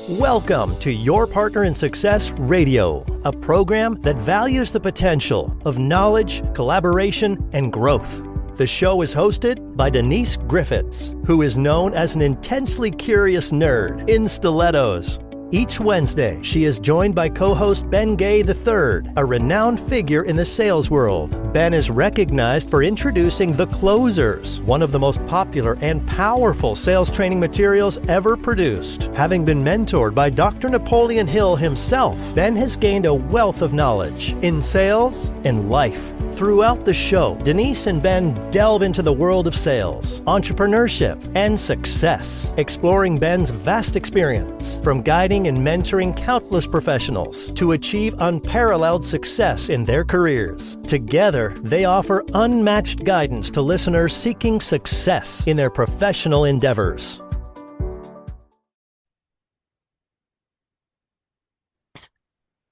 Welcome to Your Partner in Success Radio, a program that values the potential of knowledge, collaboration, and growth. The show is hosted by Denise Griffitts, who is known as an intensely curious nerd in stilettos. Each Wednesday, she is joined by co-host Ben Gay III, a renowned figure in the sales world. Ben is recognized for introducing The Closers, one of the most popular and powerful sales training materials ever produced. Having been mentored by Dr. Napoleon Hill himself, Ben has gained a wealth of knowledge in sales and life. Throughout the show, Denise and Ben delve into the world of sales, entrepreneurship, and success, exploring Ben's vast experience from guiding and mentoring countless professionals to achieve unparalleled success in their careers. Together, they offer unmatched guidance to listeners seeking success in their professional endeavors.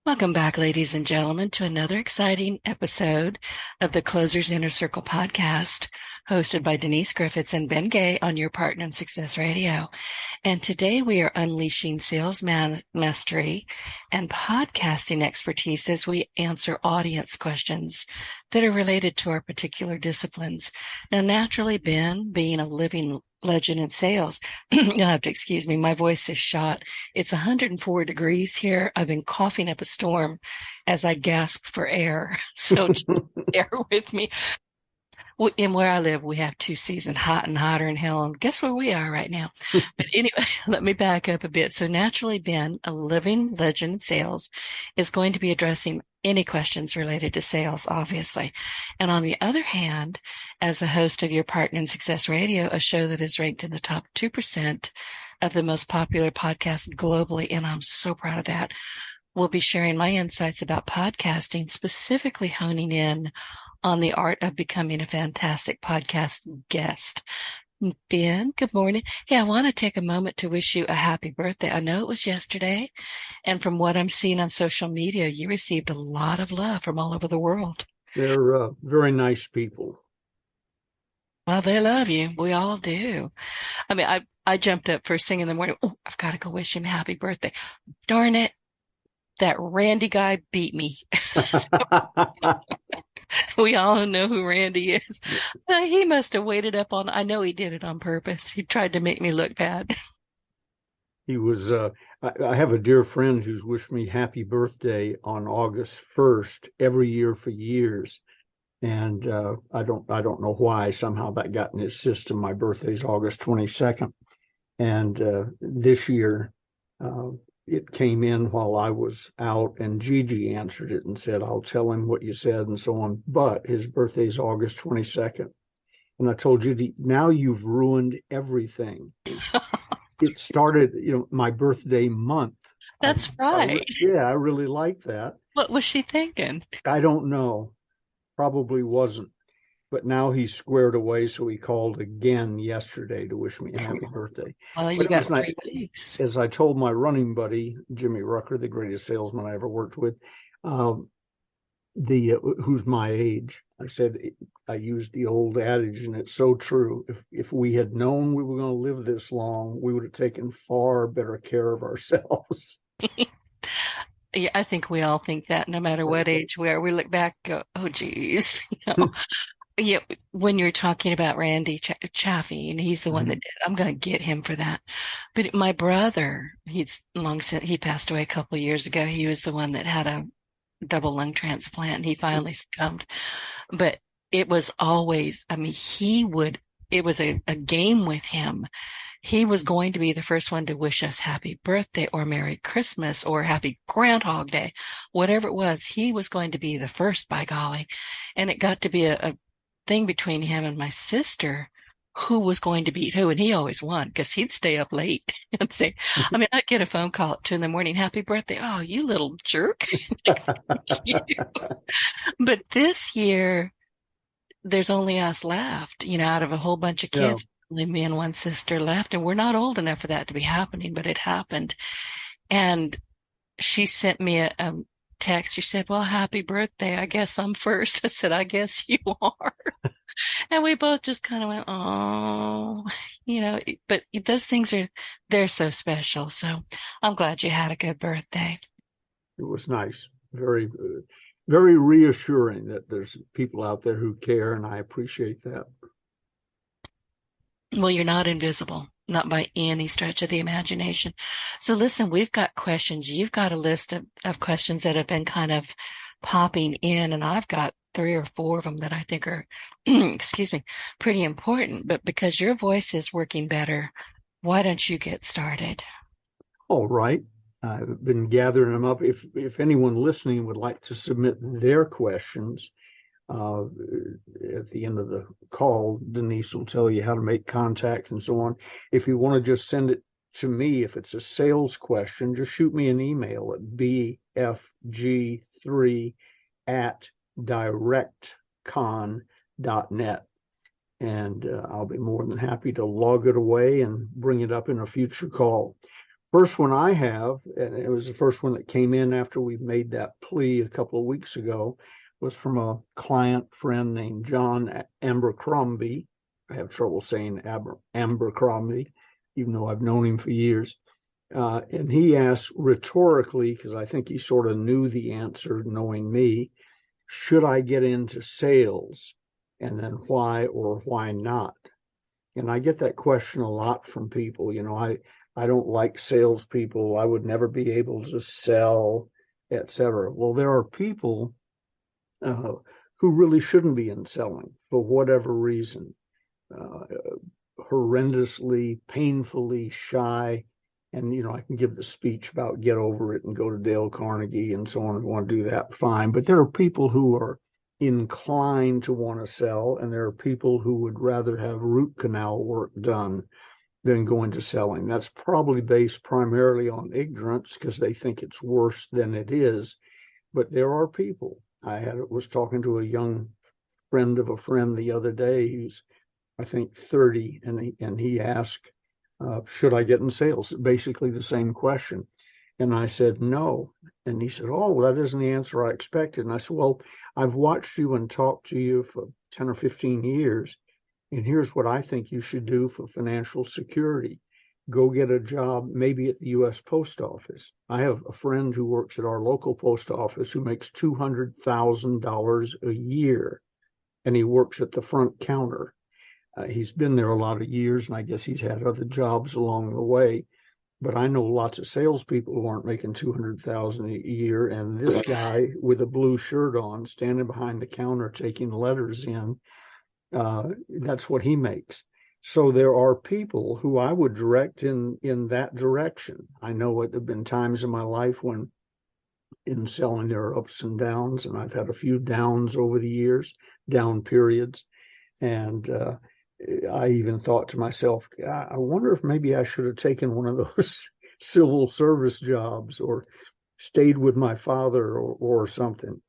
Welcome back, ladies and gentlemen, to another exciting episode of the Closers Inner Circle podcast, hosted by Denise Griffitts and Ben Gay on Your Partner in Success Radio. And today we are unleashing sales mastery and podcasting expertise as we answer audience questions that are related to our particular disciplines. Now, naturally, Ben, being a living legend in sales, you'll have to excuse me, my voice is shot. It's 104 degrees here. I've been coughing up a storm as I gasp for air. So just bear with me. In where I live, we have two seasons, hot and hotter in hell. And guess where we are right now? But anyway, let me back up a bit. So naturally, Ben, a living legend in sales, is going to be addressing any questions related to sales, obviously. And on the other hand, as a host of Your Partner in Success Radio, a show that is ranked in the top 2% of the most popular podcasts globally, and I'm so proud of that, we'll be sharing my insights about podcasting, specifically honing in on the art of becoming a fantastic podcast guest. Ben, good morning. Hey, I want to take a moment to wish you a happy birthday. I know it was yesterday, and from what I'm seeing on social media, you received a lot of love from all over the world. They're very nice people. Well, they love you. We all do. I mean, I jumped up first thing in the morning. Oh, I've got to go wish him happy birthday. Darn it. That Randy guy beat me. We all know who Randy is. He must have waited up on, I know he did it on purpose. He tried to make me look bad. He was, I have a dear friend who's wished me happy birthday on August 1st every year for years. And I don't know why. Somehow that got in his system. My birthday's August 22nd. And this year, it came in while I was out, and Gigi answered it and said, I'll tell him what you said and so on. But his birthday's August 22nd. And I told Gigi, now you've ruined everything. It started, my birthday month. That's right. I really like that. What was she thinking? I don't know. Probably wasn't. But now he's squared away, so he called again yesterday to wish me a happy birthday. Well, you got 3 weeks. As I told my running buddy, Jimmy Rucker, the greatest salesman I ever worked with, who's my age, I said, I used the old adage, and it's so true. If we had known we were going to live this long, we would have taken far better care of ourselves. Yeah, I think we all think that no matter what age we are. We look back and go, oh, geez. Yeah, when you're talking about Randy Chaffee, and he's the one that did, I'm going to get him for that. But my brother, he's long since, he passed away a couple of years ago. He was the one that had a double lung transplant, and he finally succumbed. But it was always, it was a game with him. He was going to be the first one to wish us happy birthday or Merry Christmas or Happy Groundhog Day, whatever it was. He was going to be the first, by golly. And it got to be a thing between him and my sister, who was going to beat who, and he always won because he'd stay up late and say, I'd get a phone call at 2 a.m, happy birthday. Oh, you little jerk. Thank you. But this year, there's only us left, out of a whole bunch of kids. Only me and one sister left, and we're not old enough for that to be happening, but it happened. And she sent me a text. She said, well, happy birthday. I guess I'm first. I said, I guess you are. And we both just kind of went, oh, but those things they're so special. So I'm glad you had a good birthday. It was nice, very, very reassuring that there's people out there who care, and I appreciate that. Well, you're not invisible, not by any stretch of the imagination. So listen, we've got questions. You've got a list of questions that have been kind of popping in, and I've got 3 or 4 of them that I think are, excuse me, pretty important. But because your voice is working better, why don't you get started? All right. I've been gathering them up. If anyone listening would like to submit their questions, at the end of the call, Denise will tell you how to make contact and so on. If you want to just send it to me, if it's a sales question, just shoot me an email at bfg3@directcon.net. And I'll be more than happy to log it away and bring it up in a future call. First one I have, and it was the first one that came in after we made that plea a couple of weeks ago, was from a client friend named John Abercrombie. I have trouble saying Abercrombie, even though I've known him for years. And he asked rhetorically, because I think he sort of knew the answer, knowing me, should I get into sales? And then why or why not? And I get that question a lot from people. I don't like salespeople. I would never be able to sell, etc. Well, there are people who really shouldn't be in selling for whatever reason, horrendously, painfully shy. And, I can give the speech about get over it and go to Dale Carnegie and so on. If you want to do that, fine. But there are people who are inclined to want to sell, and there are people who would rather have root canal work done than go into selling. That's probably based primarily on ignorance because they think it's worse than it is. But there are people. Was talking to a young friend of a friend the other day who's, I think, 30, and he asked, should I get in sales? Basically the same question. And I said, no. And he said, oh, well, that isn't the answer I expected. And I said, well, I've watched you and talked to you for 10 or 15 years. And here's what I think you should do for financial security. Go get a job, maybe at the U.S. Post Office. I have a friend who works at our local post office who makes $200,000 a year, and he works at the front counter. He's been there a lot of years, and I guess he's had other jobs along the way. But I know lots of salespeople who aren't making $200,000 a year, and this guy with a blue shirt on, standing behind the counter taking letters in, that's what he makes. So there are people who I would direct in that direction. I know there have been times in my life when in selling there are ups and downs, and I've had a few downs over the years, down periods. And I even thought to myself, I wonder if maybe I should have taken one of those civil service jobs or stayed with my father or something.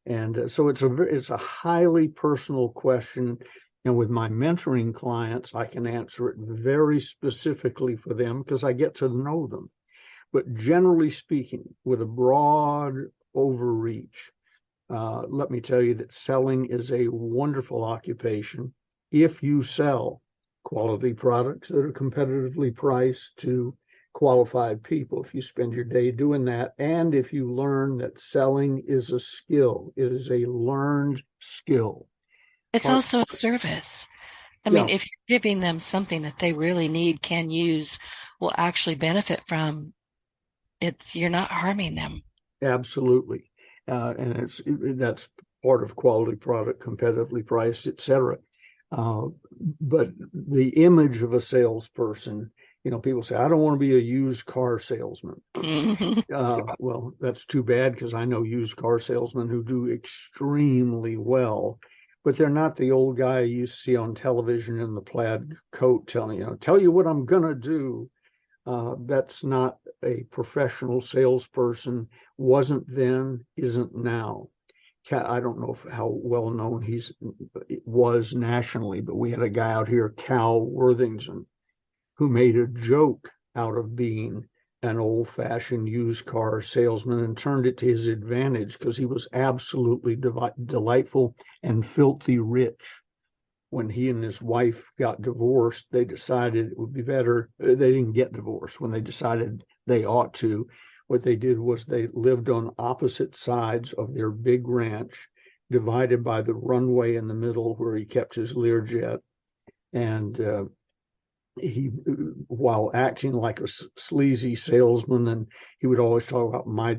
And so it's a highly personal question. And with my mentoring clients, I can answer it very specifically for them because I get to know them. But generally speaking, with a broad overreach, let me tell you that selling is a wonderful occupation if you sell quality products that are competitively priced to qualified people. If you spend your day doing that, and if you learn that selling is a skill, it is a learned skill. It's also a service. I mean, if you're giving them something that they really need, can use, will actually benefit from, you're not harming them. Absolutely. And that's part of quality product, competitively priced, et cetera. But the image of a salesperson, people say, I don't want to be a used car salesman. Well, that's too bad because I know used car salesmen who do extremely well, but they're not the old guy you see on television in the plaid coat tell you what I'm going to do. That's not a professional salesperson, wasn't then, isn't now. I don't know how well known was nationally, but we had a guy out here, Cal Worthington, who made a joke out of being an old-fashioned used car salesman and turned it to his advantage because he was absolutely delightful and filthy rich. when he and his wife got divorced, they decided it would be better. They didn't get divorced. When they decided they ought to, what they did was they lived on opposite sides of their big ranch, divided by the runway in the middle where he kept his Learjet. And he, while acting like a sleazy salesman, and he would always talk about my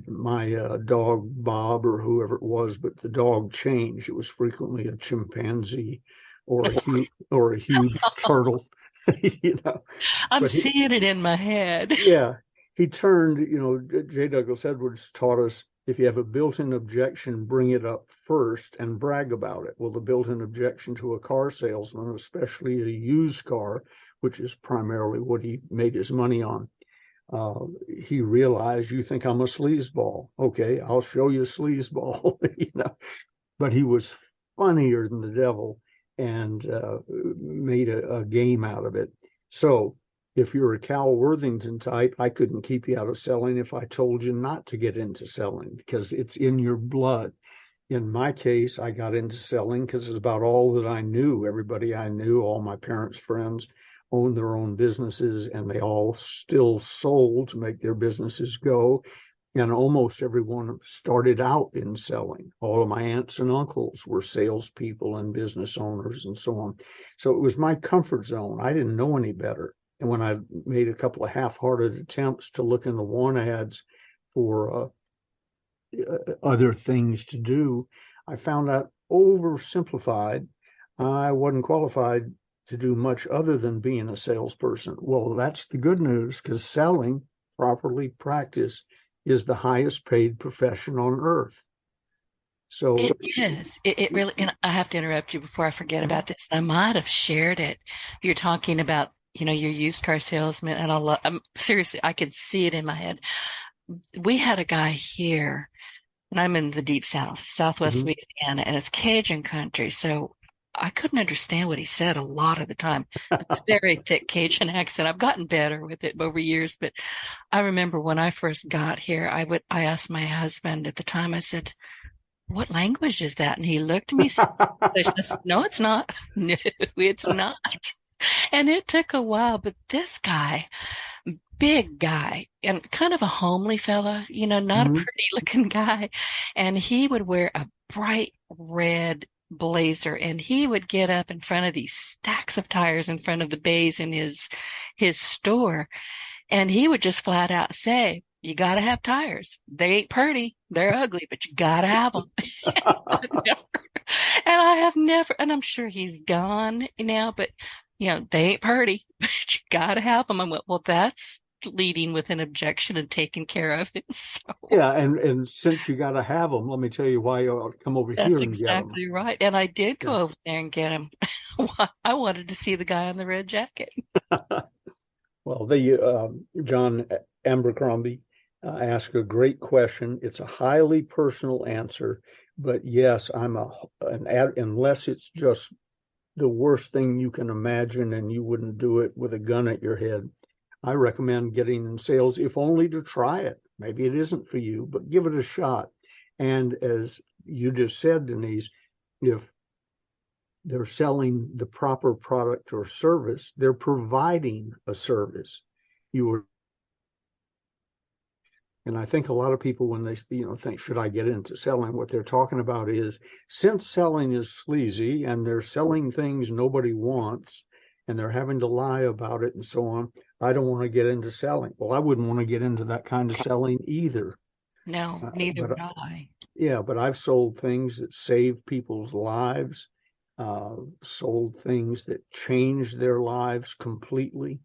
dog Bob or whoever it was, but the dog changed. It was frequently a chimpanzee or a huge turtle, you know. I'm But seeing it in my head. yeah, he turned. You know, J. Douglas Edwards taught us, if you have a built-in objection, bring it up first and brag about it. Well, the built-in objection to a car salesman, especially a used car, which is primarily what he made his money on, he realized, you think I'm a sleazeball. Okay, I'll show you a sleazeball, you know. But he was funnier than the devil and made a game out of it. So if you're a Cal Worthington type, I couldn't keep you out of selling if I told you not to get into selling, because it's in your blood. In my case, I got into selling because it's about all that I knew. Everybody I knew, all my parents' friends, owned their own businesses, and they all still sold to make their businesses go. And almost everyone started out in selling. All of my aunts and uncles were salespeople and business owners and so on. So it was my comfort zone. I didn't know any better. And when I made a couple of half-hearted attempts to look in the want ads for other things to do, I found out oversimplified. I wasn't qualified to do much other than being a salesperson. Well, that's the good news, because selling, properly practiced, is the highest paid profession on earth. So It is. It really, and I have to interrupt you before I forget about this. I might have shared it. You're talking about, your used car salesman, and I'm seriously, I could see it in my head. We had a guy here, and I'm in the deep South, Southwest Louisiana, and it's Cajun country. So I couldn't understand what he said a lot of the time. It's a very thick Cajun accent. I've gotten better with it over years, but I remember when I first got here, I asked my husband at the time, I said, "What language is that?" And he looked at me and said, "No, it's not. No, it's not." And it took a while, but this guy, big guy and kind of a homely fella, not a pretty looking guy. And he would wear a bright red blazer, and he would get up in front of these stacks of tires in front of the bays in his store. And he would just flat out say, "You got to have tires. They ain't pretty. They're ugly, but you got to have them." And I have never, and I'm sure he's gone now, but they ain't pretty, but you got to have them. I went, well, that's leading with an objection and taking care of it. So yeah, and since you got to have them, let me tell you why you ought to come over here and get them. That's exactly right. And I did go over there and get him. I wanted to see the guy in the red jacket. Well, John Abercrombie asked a great question. It's a highly personal answer, but yes, unless it's just the worst thing you can imagine and you wouldn't do it with a gun at your head, I recommend getting in sales, if only to try it. Maybe it isn't for you, but give it a shot. And as you just said, Denise, if they're selling the proper product or service, they're providing a service. And I think a lot of people, when they think, should I get into selling, what they're talking about is, since selling is sleazy and they're selling things nobody wants and they're having to lie about it and so on, I don't want to get into selling. Well, I wouldn't want to get into that kind of selling either. No, neither would I. Yeah, but I've sold things that saved people's lives, sold things that changed their lives completely.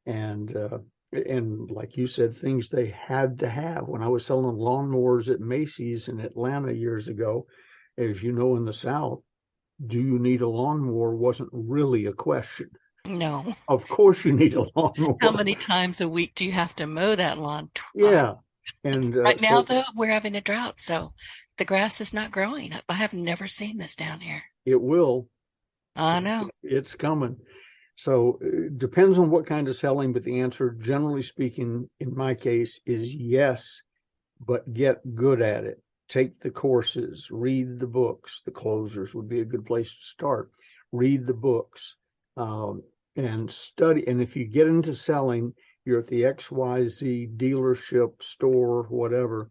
And like you said, things they had to have. When I was selling lawnmowers at Macy's in Atlanta years ago, as you know, in the South, do you need a lawnmower wasn't really a question. No. Of course you need a lawnmower. How many times a week do you have to mow that lawn? Yeah. And right now, though, we're having a drought, so the grass is not growing. I have never seen this down here. It will. I know. It's coming. So it depends on what kind of selling, but the answer, generally speaking, in my case, is yes, but get good at it. Take the courses, read the books. The Closers would be a good place to start. read the books, and study. And if you get into selling, you're at the XYZ dealership, store, whatever,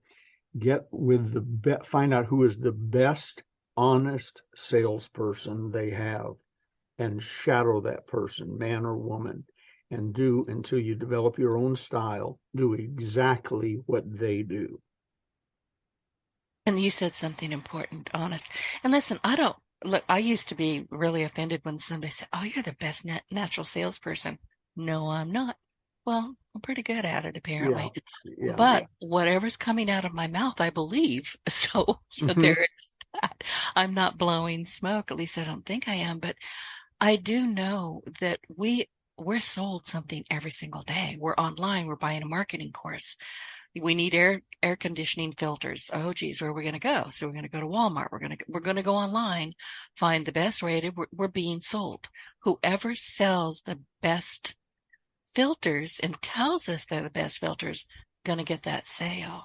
get with find out who is the best honest salesperson they have and shadow that person, man or woman, and do until you develop your own style, do exactly what they do. And you said something important, honest. And listen, I used to be really offended when somebody said, "Oh, you're the best natural salesperson." No, I'm not. Well, I'm pretty good at it, apparently. Yeah. But whatever's coming out of my mouth, I believe. So there is that. I'm not blowing smoke. At least I don't think I am. But I do know that we're sold something every single day. We're online. We're buying a marketing course. We need air conditioning filters. Oh, geez, where are we going to go? So we're going to go to Walmart. We're going to go online, find the best rated. We're being sold. Whoever sells the best filters and tells us they're the best filters, going to get that sale.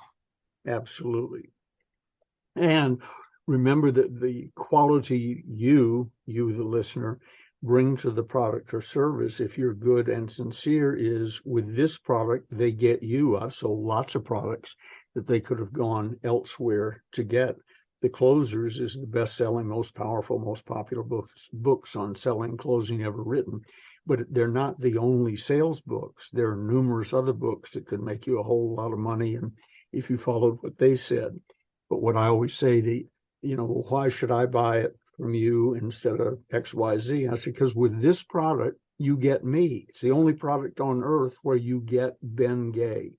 Absolutely. And remember that the quality you, the listener, bring to the product or service, if you're good and sincere, is with this product, they get you. I've sold lots of products that they could have gone elsewhere to get. The Closers is the best-selling, most powerful, most popular books on selling, closing ever written. But they're not the only sales books. There are numerous other books that could make you a whole lot of money, and if you followed what they said. But what I always say, why should I buy it from you instead of XYZ? I say, because with this product, you get me. It's the only product on earth where you get Ben Gay.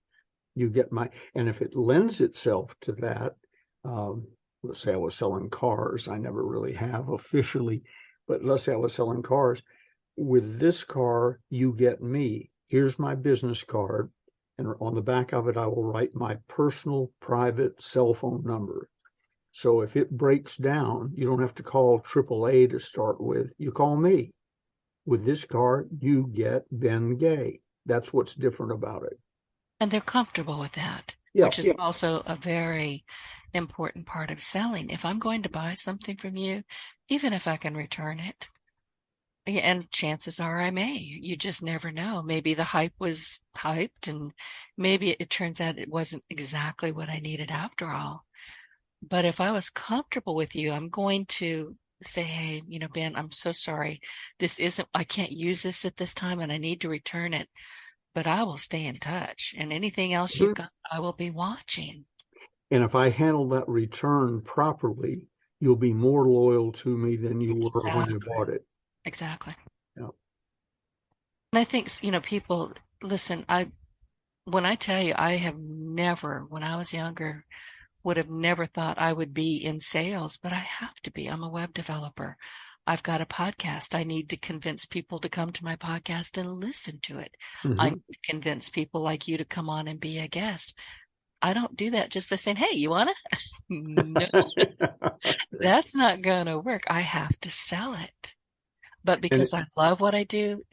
You get and if it lends itself to that, let's say I was selling cars. I never really have officially, but let's say I was selling cars. With this car, you get me. Here's my business card. And on the back of it, I will write my personal private cell phone number. So if it breaks down, you don't have to call AAA to start with. You call me. With this car, you get Ben Gay. That's what's different about it. And they're comfortable with that, which is also a very important part of selling. If I'm going to buy something from you, even if I can return it, and chances are I may. You just never know. Maybe the hype was hyped, and maybe it turns out it wasn't exactly what I needed after all. But if I was comfortable with you, I'm going to say, "Hey, Ben, I'm so sorry. I can't use this at this time and I need to return it, but I will stay in touch. And anything else you've got, I will be watching." And if I handle that return properly, you'll be more loyal to me than you were when you bought it. Exactly. Yeah. And I think, people, listen, when I tell you, I have never, when I was younger, would have never thought I would be in sales, but I have to be. I'm a web developer. I've got a podcast. I need to convince people to come to my podcast and listen to it. I need to convince people like you to come on and be a guest. I don't do that just by saying, "Hey, you want to?" No, that's not going to work. I have to sell it. But because I love what I do,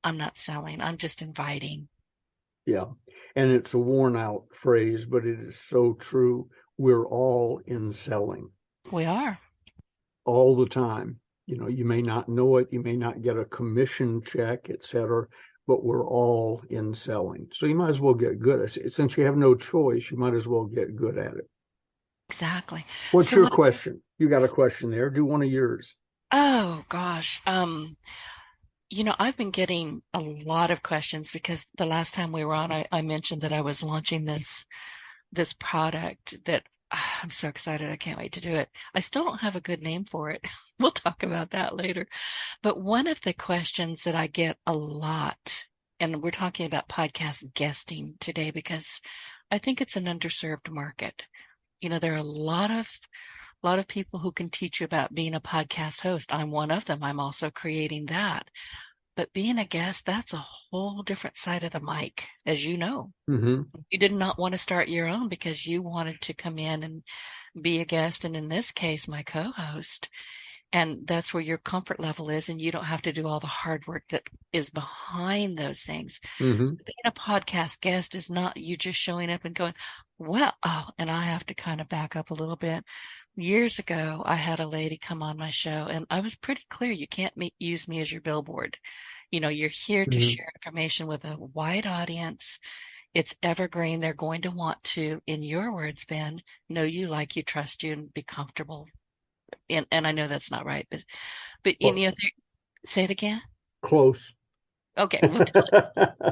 I'm not selling. I'm just inviting. Yeah. And it's a worn out phrase, but it is so true. We're all in selling. We are. All the time. You may not know it. You may not get a commission check, etc., but we're all in selling. So you might as well get good. Since you have no choice, you might as well get good at it. Exactly. What's your question? You got a question there. Do one of yours. Oh, gosh. I've been getting a lot of questions because the last time we were on, I mentioned that I was launching this product that I'm so excited. I can't wait to do it. I still don't have a good name for it. We'll talk about that later. But one of the questions that I get a lot, and we're talking about podcast guesting today because I think it's an underserved market. There are a lot of people who can teach you about being a podcast host. I'm one of them. I'm also creating that. But being a guest, that's a whole different side of the mic, as you know. Mm-hmm. You did not want to start your own because you wanted to come in and be a guest, and in this case, my co-host. And that's where your comfort level is, and you don't have to do all the hard work that is behind those things. Mm-hmm. So being a podcast guest is not you just showing up and going, "Well," and I have to kind of back up a little bit. Years ago, I had a lady come on my show, and I was pretty clear you can't use me as your billboard. You're here to Mhm. share information with a wide audience. It's evergreen. They're going to want to, in your words, Ben, know you, like you, trust you, and be comfortable. And I know that's not right, but Well, say it again. close. Okay, well,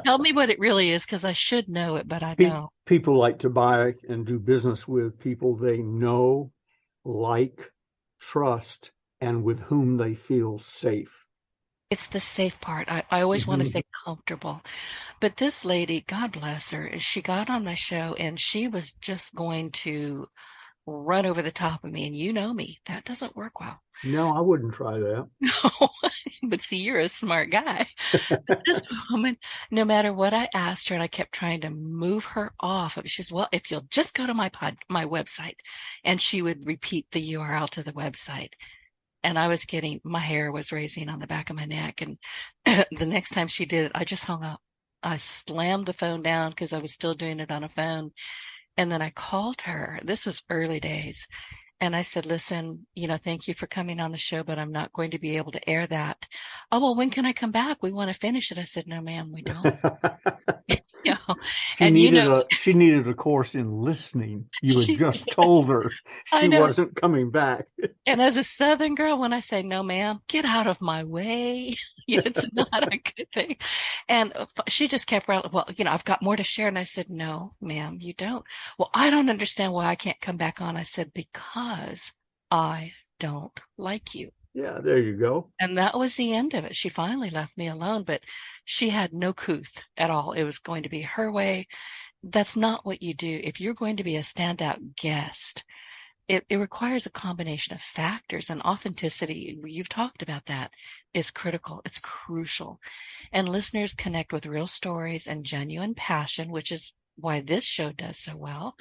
tell me what it really is, because I should know it, but I don't. People like to buy and do business with people they know, like, trust, and with whom they feel safe. It's the safe part. I always want to Mhm. say comfortable. But this lady, God bless her, she got on my show and she was just going to run over the top of me. And you know me, that doesn't work well. No, I wouldn't try that. No, but see, you're a smart guy. But this woman, no matter what I asked her, and I kept trying to move her off, she says, well, if you'll just go to my website, and she would repeat the URL to the website. And I was getting, my hair was raising on the back of my neck. And the next time she did it, I just hung up. I slammed the phone down because I was still doing it on a phone. And then I called her. This was early days. And I said, listen, thank you for coming on the show, but I'm not going to be able to air that. Oh, well, when can I come back? We want to finish it. I said, no, ma'am, we don't. You know, and She needed a course in listening. You had she, just told her I she know. wasn't coming back. And as a Southern girl, when I say, no, ma'am, get out of my way, it's not a good thing. And she just kept rattling, well, I've got more to share. And I said, no, ma'am, you don't. Well, I don't understand why I can't come back on. I said, because I don't like you. Yeah, there you go. And that was the end of it. She finally left me alone, but she had no couth at all. It was going to be her way. That's not what you do. If you're going to be a standout guest, it requires a combination of factors, and authenticity, you've talked about that, is critical. It's crucial. And listeners connect with real stories and genuine passion, which is why this show does so well.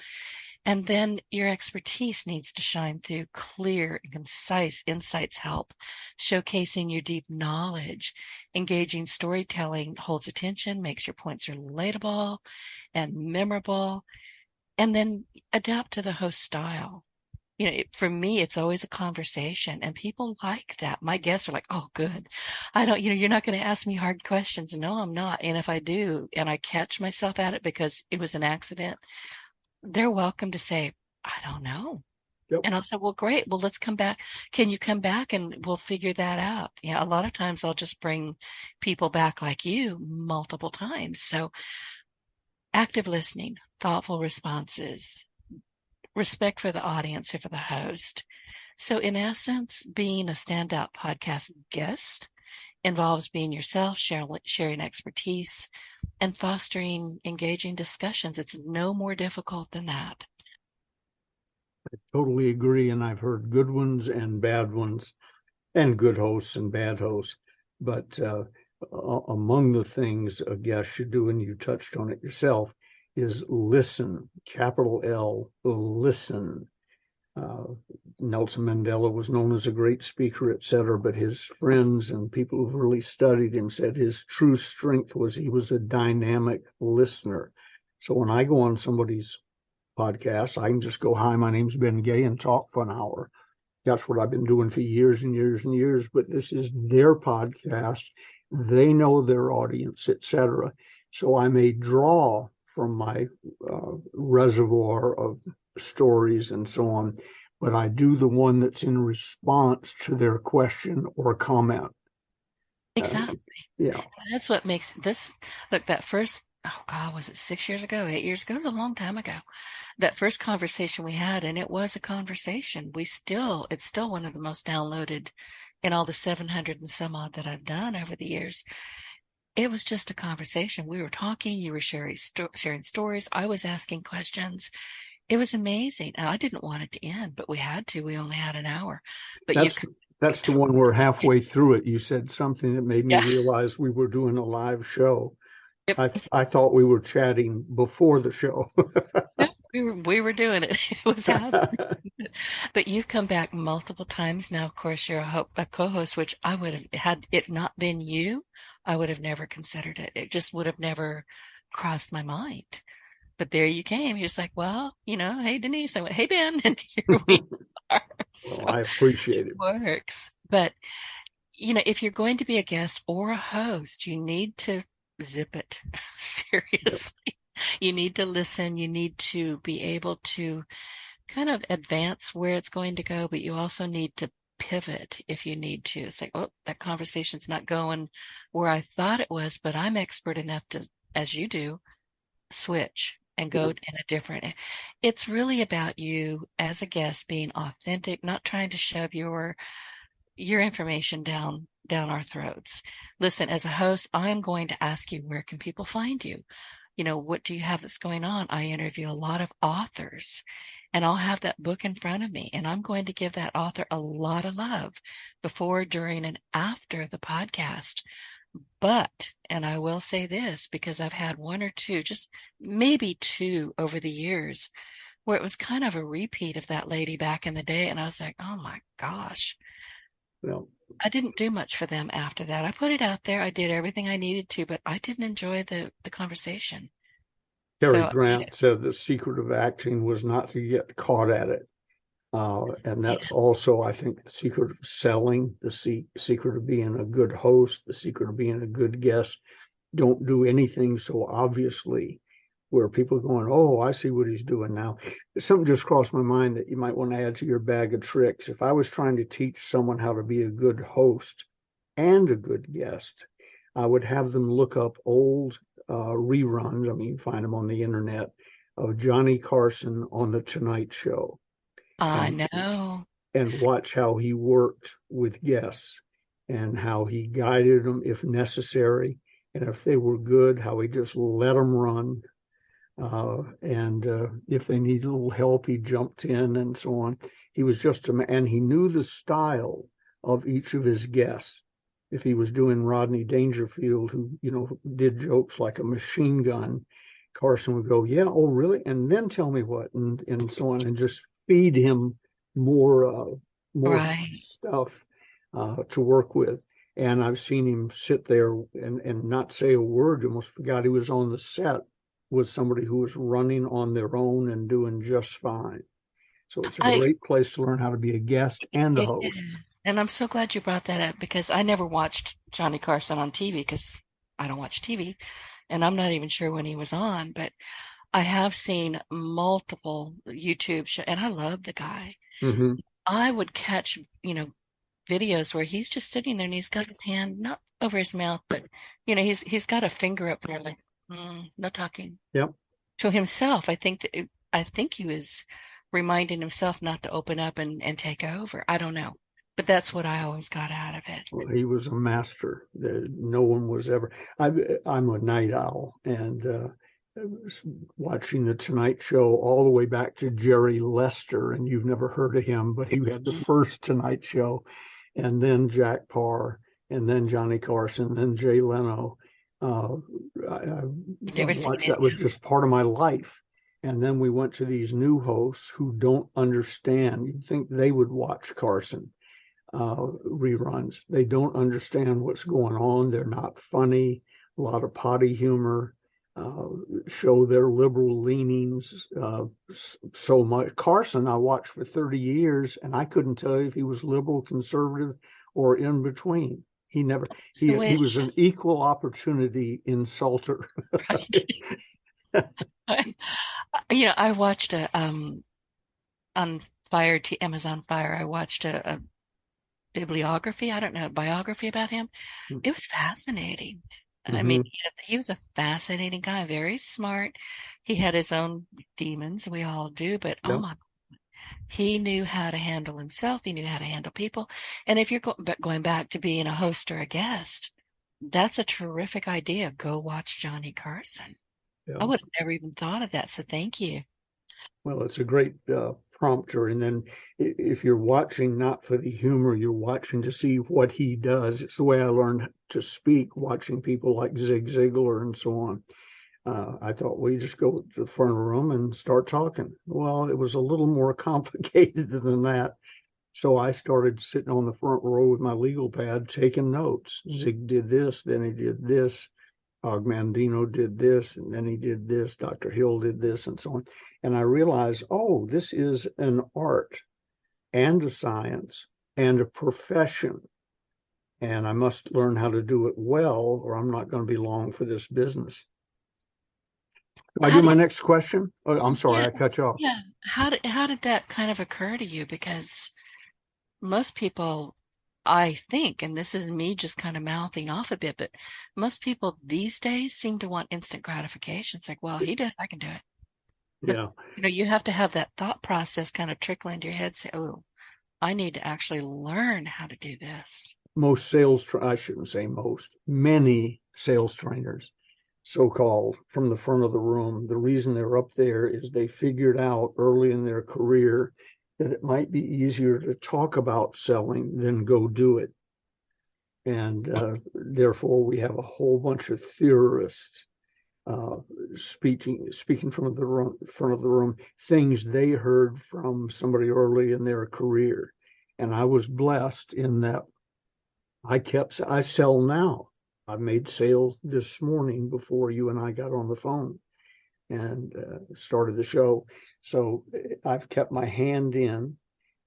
And then your expertise needs to shine through. Clear and concise insights help, showcasing your deep knowledge. Engaging storytelling holds attention, makes your points relatable and memorable, and then adapt to the host style. For me, it's always a conversation, and people like that. My guests are like, oh, good. I don't, you're not going to ask me hard questions. No, I'm not. And if I do, and I catch myself at it because it was an accident, they're welcome to say, I don't know. Yep. And I'll say, well, great. Well, let's come back. Can you come back and we'll figure that out? A lot of times I'll just bring people back like you multiple times. So active listening, thoughtful responses, respect for the audience or for the host. So in essence, being a standout podcast guest involves being yourself, sharing expertise, and fostering engaging discussions. It's no more difficult than that. I totally agree. And I've heard good ones and bad ones, and good hosts and bad hosts. But among the things a guest should do, and you touched on it yourself, is listen, capital L, listen. Nelson Mandela was known as a great speaker, etc., but his friends and people who've really studied him said his true strength was he was a dynamic listener. So when I go on somebody's podcast, I can just go, hi, my name's Ben Gay, and talk for an hour. That's what I've been doing for years and years and years, but this is their podcast. They know their audience, etc. So I may draw from my reservoir of stories and so on, but I do the one that's in response to their question or comment. Exactly. Yeah. That's what makes this, look, that first, oh God, was it 6 years ago, 8 years ago? It was a long time ago. That first conversation we had, and it was a conversation. It's still one of the most downloaded in all the 700 and some odd that I've done over the years. It was just a conversation. We were talking, you were sharing stories. I was asking questions. It was amazing. And I didn't want it to end, but we had to. We only had an hour. But that's the one where halfway through it, you said something that made me realize we were doing a live show. Yep. I thought we were chatting before the show. No, we were doing it. It was happening. But you've come back multiple times now. Of course, you're a co-host, which I would have, had it not been you, I would have never considered it. It just would have never crossed my mind. But there you came. You're just like, well, hey, Denise. I went, hey, Ben. And here we are. Well, So I appreciate it it. works. But, if you're going to be a guest or a host, you need to zip it. Yep. Seriously. You need to listen. You need to be able to kind of advance where it's going to go, but you also need to pivot if you need to. It's like, oh, that conversation's not going where I thought it was, but I'm expert enough to, as you do, switch and go Yep. in a different. It's really about you as a guest being authentic, not trying to shove your information down our throats. Listen, as a host, I'm going to ask you, where can people find you? What do you have that's going on? I interview a lot of authors, and I'll have that book in front of me, and I'm going to give that author a lot of love before, during, and after the podcast. But, and I will say this because I've had one or two, just maybe two over the years, where it was kind of a repeat of that lady back in the day. And I was like, oh my gosh, Well, I didn't do much for them after that. I put it out there. I did everything I needed to, but I didn't enjoy the conversation. Cary So, Grant said the secret of acting was not to get caught at it. And yeah, that's also, I think, the secret of selling, the secret of being a good host, the secret of being a good guest. Don't do anything so obviously where people are going, oh, I see what he's doing now. Something just crossed my mind that you might want to add to your bag of tricks. If I was trying to teach someone how to be a good host and a good guest, I would have them look up old reruns. I mean, you find them on the internet, of Johnny Carson on The Tonight Show, I and know. watch how he worked with guests and how he guided them if necessary. And if they were good, how he just let them run. And if they needed a little help, he jumped in and so on. He was just and he knew the style of each of his guests. If he was doing Rodney Dangerfield, who, did jokes like a machine gun, Carson would go, yeah, oh, really? And then tell me what, and so on, and just feed him more Right. stuff to work with. And I've seen him sit there and not say a word. You almost forgot he was on the set with somebody who was running on their own and doing just fine. So it's a I great place to learn how to be a guest and a It host. is. And I'm so glad you brought that up because I never watched Johnny Carson on TV because I don't watch TV and I'm not even sure when he was on, but I have seen multiple YouTube shows and I love the guy. Mm-hmm. I would catch, videos where he's just sitting there and he's got his hand not over his mouth, but he's got a finger up there like, no talking Yep. to himself. I think he was reminding himself not to open up and take over. I don't know. But that's what I always got out of it. Well, he was a master. No one was ever. I'm a night owl, and watching the Tonight Show all the way back to Jerry Lester, and you've never heard of him, but he had the first Tonight Show, and then Jack Parr, and then Johnny Carson, then Jay Leno. I Never seen watched it. that was just part of my life. And then we went to these new hosts who don't understand. You'd think they would watch Carson reruns. They don't understand what's going on. They're not funny. A lot of potty humor, show their liberal leanings so much. Carson, I watched for 30 years, and I couldn't tell you if he was liberal, conservative, or in between. He never. It's the way He it was should, an equal opportunity insulter. right? I, I watched on Amazon Fire. I watched a bibliography. I don't know, biography about him. It was fascinating. I mean, Mm-hmm. he was a fascinating guy, very smart. He had his own demons. We all do, but oh Yep. my, he knew how to handle himself. He knew how to handle people. And if you're going back to being a host or a guest, that's a terrific idea. Go watch Johnny Carson. I Yeah. would have never even thought of that. So thank you. Well, it's a great prompter. And then if you're watching not for the humor, you're watching to see what he does. It's the way I learned to speak, watching people like Zig Ziglar and so on. I thought, well, you just go to the front of the room and start talking. Well, it was a little more complicated than that. So I started sitting on the front row with my legal pad taking notes. Zig did this, then he did this. Mandino did this, and then he did this. Dr. Hill did this, and so on. And I realized, oh, this is an art. and a science and a profession. And I must learn how to do it well, or I'm not going to be long for this business. Do I How do my did, next question? Oh, I'm sorry, yeah, I cut you off. yeah. How did that kind of occur to you? Because most people, I think, and this is me just kind of mouthing off a bit, but most people these days seem to want instant gratification. It's like, well, he did, I can do it. But Yeah. you have to have that thought process kind of trickle into your head, say, oh, I need to actually learn how to do this. Most I shouldn't say most, many sales trainers, so-called, from the front of the room, the reason they're up there is they figured out early in their career that it might be easier to talk about selling than go do it. And therefore, we have a whole bunch of theorists speaking from the front of the room, things they heard from somebody early in their career. And I was blessed in that I sell now. I made sales this morning before you and I got on the phone and started the show. So I've kept my hand in,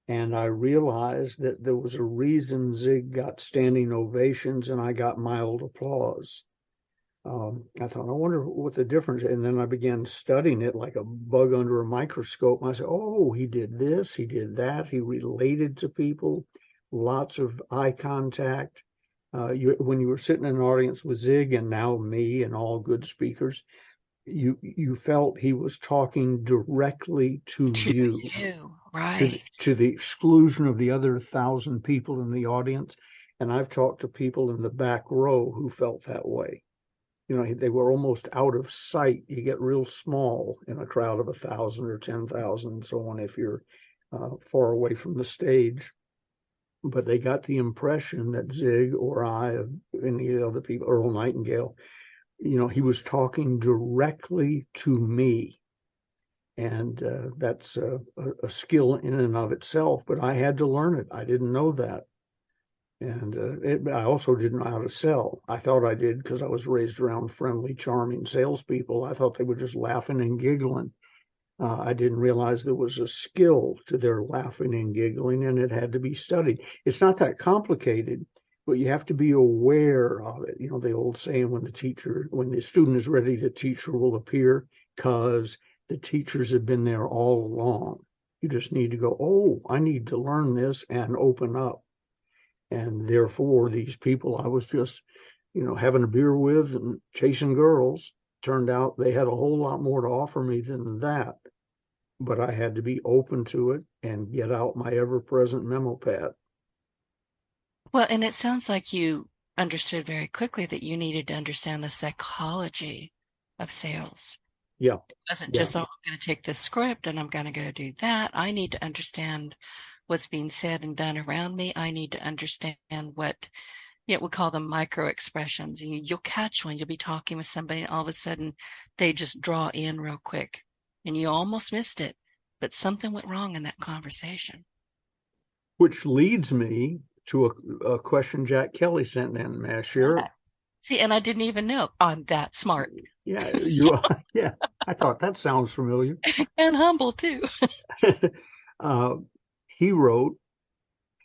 and I realized that there was a reason Zig got standing ovations and I got mild applause. I thought, I wonder what the difference is. And then I began studying it like a bug under a microscope. And I said, oh, he did this, he did that. He related to people, lots of eye contact. When you were sitting in an audience with Zig and now me and all good speakers, you felt he was talking directly to To you, you, to right. to the exclusion of the other 1,000 people in the audience. And I've talked to people in the back row who felt that way. They were almost out of sight. You get real small in a crowd of 1,000 or 10,000 and so on if you're far away from the stage. But they got the impression that Zig or I, or any of the other people, Earl Nightingale, he was talking directly to me. And that's a skill in and of itself, but I had to learn it. I didn't know that. And I also didn't know how to sell. I thought I did because I was raised around friendly, charming salespeople. I thought they were just laughing and giggling. I didn't realize there was a skill to their laughing and giggling, and it had to be studied. It's not that complicated, but you have to be aware of it. The old saying, when the student is ready, the teacher will appear, because the teachers have been there all along. You just need to go, oh, I need to learn this and open up. And therefore, these people I was just, having a beer with and chasing girls, turned out they had a whole lot more to offer me than that. But I had to be open to it and get out my ever-present memo pad. Well, and it sounds like you understood very quickly that you needed to understand the psychology of sales. Yeah. It wasn't Yeah. just, oh, I'm going to take this script and I'm going to go do that. I need to understand what's being said and done around me. I need to understand what we call them micro expressions. You'll catch one. You'll be talking with somebody and all of a sudden they just draw in real quick and you almost missed it, but something went wrong in that conversation. Which leads me to a question Jack Kelly sent in. May I share it? See, and I didn't even know I'm that smart. Yeah, yeah. I thought that sounds familiar. And humble too. He wrote,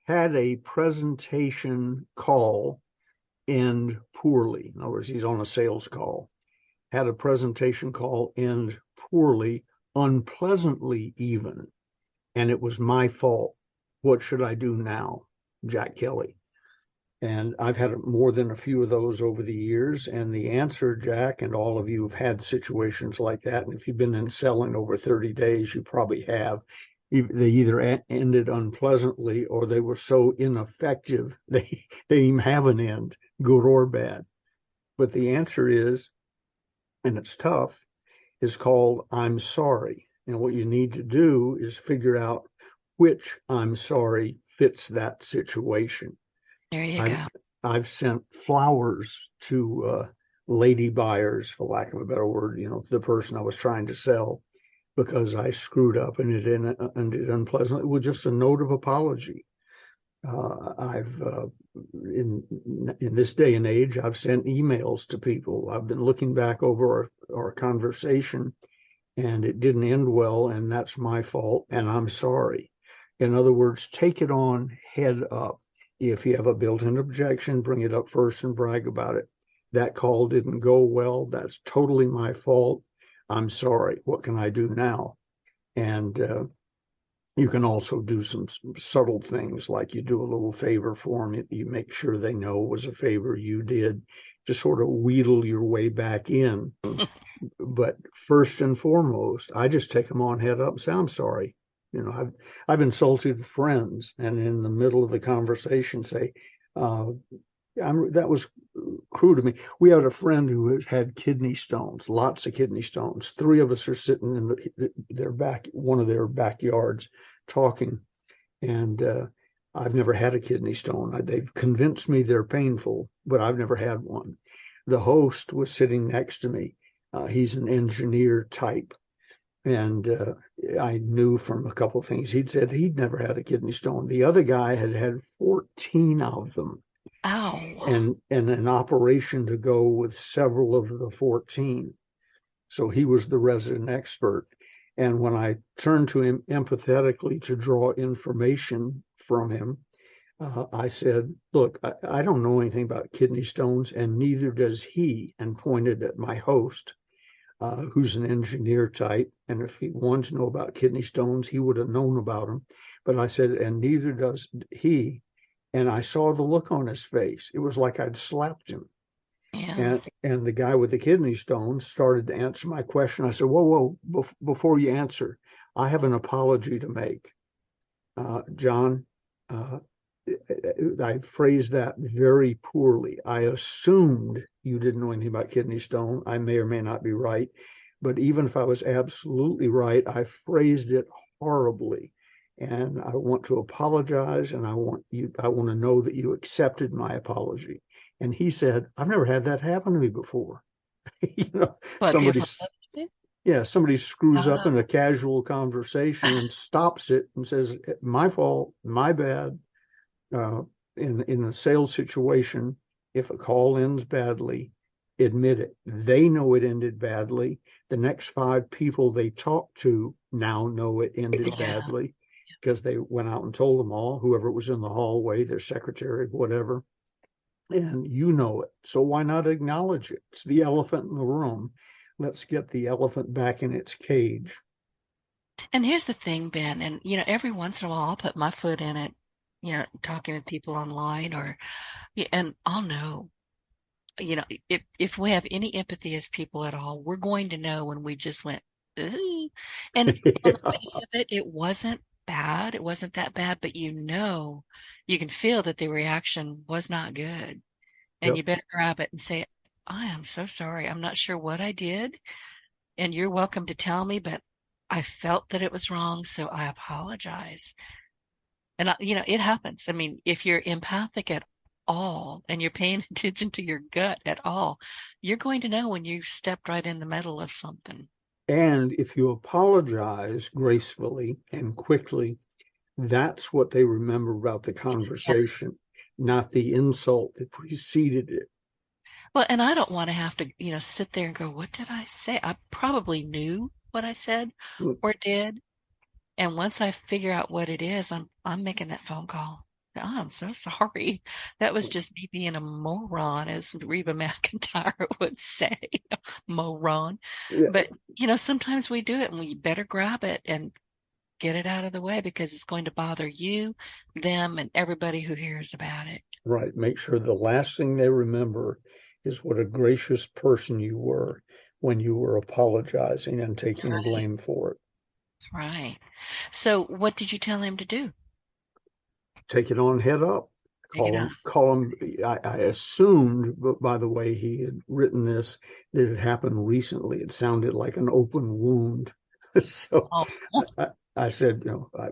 had a presentation call end poorly. In other words, he's on a sales call. Had a presentation call end poorly, unpleasantly even, and it was my fault. What should I do now? Jack Kelly. And I've had more than a few of those over the years. And the answer, Jack, and all of you have had situations like that. And if you've been in selling over 30 days, you probably have. They either ended unpleasantly or they were so ineffective, they didn't have an end, good or bad. But the answer is, and it's tough, is called I'm sorry. And what you need to do is figure out which I'm sorry fits that situation. There you go. I've sent flowers to lady buyers, for lack of a better word, the person I was trying to sell, because I screwed up and it ended unpleasantly with just a note of apology. In this day and age, I've sent emails to people. I've been looking back over our conversation and it didn't end well, and that's my fault, and I'm sorry. In other words, take it on head up. If you have a built-in objection, bring it up first and brag about it. That call didn't go well. That's totally my fault. I'm sorry. What can I do now? And you can also do some subtle things, like you do a little favor for them. You make sure they know it was a favor you did, to sort of wheedle your way back in. But first and foremost, I just take them on head up and say, I'm sorry. I've insulted friends, and in the middle of the conversation say, that was cruel to me. We had a friend who has had kidney stones, lots of kidney stones. 3 of us are sitting in one of their backyards talking, and I've never had a kidney stone. They've convinced me they're painful, but I've never had one. The host was sitting next to me. He's an engineer type. And I knew from a couple of things he'd said he'd never had a kidney stone. The other guy had 14 of them. Ow. And an operation to go with several of the 14. So he was the resident expert. And when I turned to him empathetically to draw information from him, I said, look, I don't know anything about kidney stones, and neither does he, and pointed at my host, who's an engineer type. And if he wanted to know about kidney stones, he would have known about them. But I said, and neither does he. And I saw the look on his face. It was like I'd slapped him. Yeah. And the guy with the kidney stones started to answer my question. I said, whoa, before you answer, I have an apology to make. John, I phrased that very poorly. I assumed you didn't know anything about kidney stone. I may or may not be right. But even if I was absolutely right, I phrased it horribly. And I want to apologize, and I want to know that you accepted my apology. And he said, I've never had that happen to me before. What, somebody screws up in a casual conversation and stops it and says, my fault, my bad. In a sales situation, if a call ends badly, admit it. They know it ended badly. The next 5 people they talk to now know it ended badly, because they went out and told them all, whoever was in the hallway, their secretary, whatever, and you know it. So why not acknowledge it? It's the elephant in the room. Let's get the elephant back in its cage. And here's the thing, Ben, and every once in a while I'll put my foot in it, talking to people online, and I'll know, if we have any empathy as people at all, we're going to know when we just went, ooh. And on the face of it, it wasn't bad. It wasn't that bad, but you can feel that the reaction was not good. And you better grab it and say, I am so sorry. I'm not sure what I did. And you're welcome to tell me, but I felt that it was wrong, so I apologize. And, it happens. I mean, if you're empathic at all and you're paying attention to your gut at all, you're going to know when you stepped right in the middle of something. And if you apologize gracefully and quickly, that's what they remember about the conversation, not the insult that preceded it. Well, and I don't want to have to, sit there and go, what did I say? I probably knew what I said or did. And once I figure out what it is, I'm making that phone call. Oh, I'm so sorry. That was just me being a moron, as Reba McEntire would say, moron. Yeah. But, sometimes we do it, and we better grab it and get it out of the way, because it's going to bother you, them, and everybody who hears about it. Right. Make sure the last thing they remember is what a gracious person you were when you were apologizing and taking blame for it. Right. So what did you tell him to do? Take it on head up. Call him. I assumed, but by the way he had written this, that it happened recently. It sounded like an open wound. So I said,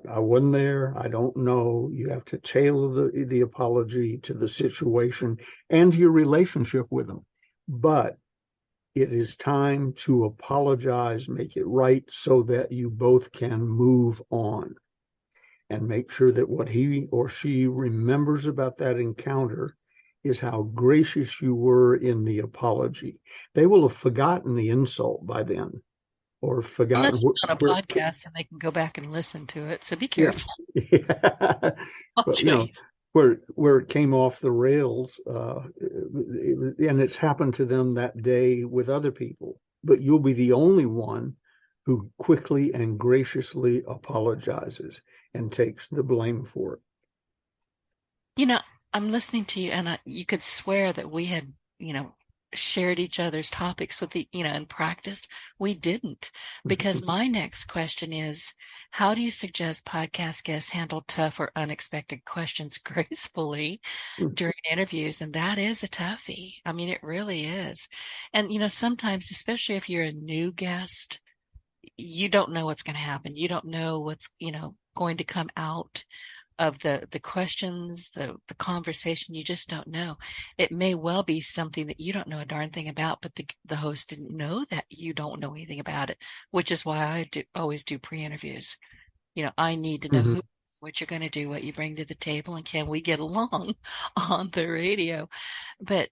I wasn't there. I don't know. You have to tailor the apology to the situation and your relationship with them. But it is time to apologize, make it right, so that you both can move on, and make sure that what he or she remembers about that encounter is how gracious you were in the apology. They will have forgotten the insult by then. or forgotten Unless it's on a where. podcast and they can go back and listen to it. So be Yeah, careful. yeah. I'll But show you. where it came off the rails, and it's happened to them that day with other people. But you'll be the only one who quickly and graciously apologizes and takes the blame for it. You know, I'm listening to you, and you could swear that we had, shared each other's topics with and practiced. We didn't, because my next question is, how do you suggest podcast guests handle tough or unexpected questions gracefully during interviews? And that is a toughie. I mean, it really is. And, sometimes, especially if you're a new guest, you don't know what's going to happen. You don't know what's, going to come out of the questions, the conversation. You just don't know. It may well be something that you don't know a darn thing about, but the host didn't know that you don't know anything about it, which is why I always do pre-interviews. I need to know Mhm. what you're going to do, what you bring to the table, and can we get along on the radio? But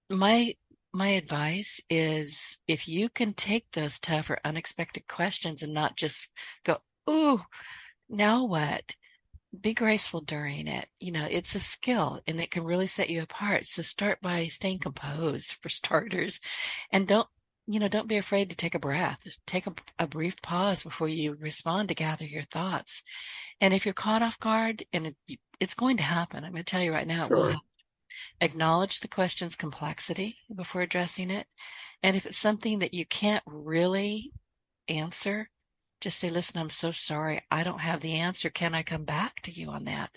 my advice is, if you can take those tough or unexpected questions and not just go, "Ooh, now what?" Be graceful during it. It's a skill and it can really set you apart. So start by staying composed for starters, and don't be afraid to take a breath. Take a brief pause before you respond to gather your thoughts. And if you're caught off guard, and it's going to happen, I'm going to tell you right now, it will Sure. happen. Acknowledge the question's complexity before addressing it. And if it's something that you can't really answer, just say, "Listen, I'm so sorry. I don't have the answer. Can I come back to you on that?"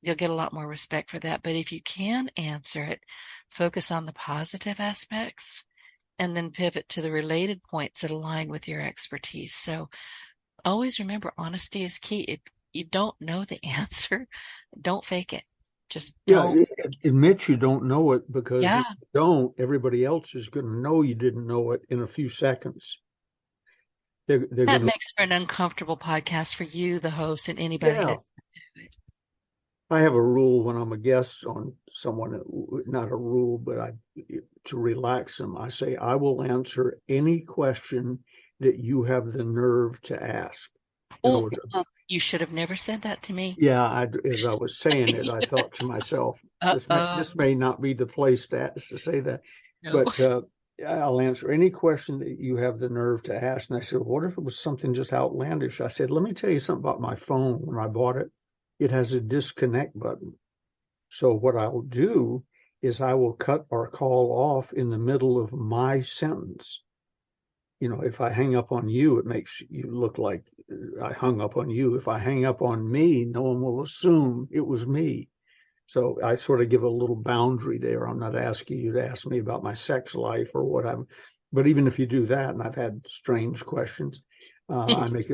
You'll get a lot more respect for that. But if you can answer it, focus on the positive aspects and then pivot to the related points that align with your expertise. So always remember, honesty is key. If you don't know the answer, don't fake it. Just Yeah, don't. admit you don't know it, because Yeah, if you don't, everybody else is going to know you didn't know it in a few seconds. They're that going to. makes for an uncomfortable podcast for you, the host, and anybody Yeah. listening to it. I have a rule when I'm a guest on someone, not a rule, but to relax them, I say, I will answer any question that you have the nerve to ask. In other Oh, words, you should have never said that to me. yeah, as I was saying it, I thought to myself, Uh-oh. this may not be the place to say that, No. but I'll answer any question that you have the nerve to ask. And I said, what if it was something just outlandish? I said, let me tell you something about my phone. When I bought it, it has a disconnect button. So what I'll do is I will cut our call off in the middle of my sentence. If I hang up on you, it makes you look like I hung up on you. If I hang up on me, no one will assume it was me. So I sort of give a little boundary there. I'm not asking you to ask me about my sex life or whatever. But even if you do that, and I've had strange questions, I make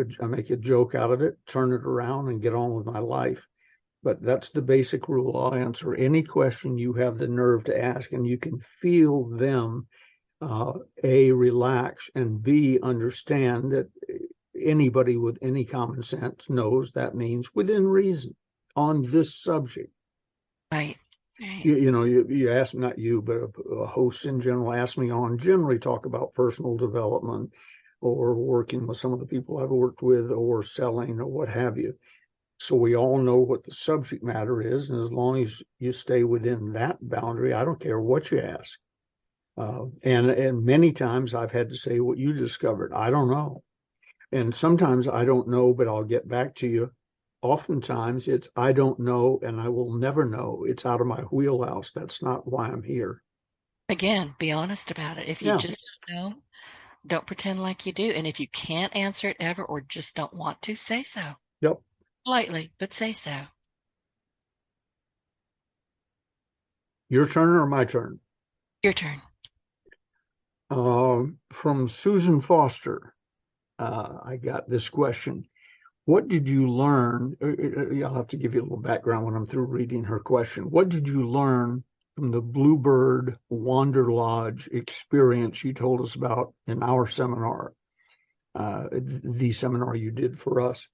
a joke out of it, turn it around, and get on with my life. But that's the basic rule. I'll answer any question you have the nerve to ask, and you can feel them, A, relax, and B, understand that anybody with any common sense knows that means within reason on this subject. Right. Right. You ask, not you, but a host in general ask me on, generally talk about personal development or working with some of the people I've worked with or selling or what have you. So we all know what the subject matter is. And as long as you stay within that boundary, I don't care what you ask. And many times I've had to say what you discovered. I don't know. And sometimes I don't know, but I'll get back to you. Oftentimes it's I don't know and I will never know. It's out of my wheelhouse. That's not why I'm here. Again, be honest about it. If you Yeah. just don't know, don't pretend like you do. And if you can't answer it ever or just don't want to, say so. Yep. Politely, but say so. Your turn or my turn? Your turn. From Susan Foster, I got this question. What did you learn? I'll have to give you a little background when I'm through reading her question. What did you learn from the Bluebird Wander Lodge experience you told us about in our seminar, the seminar you did for us?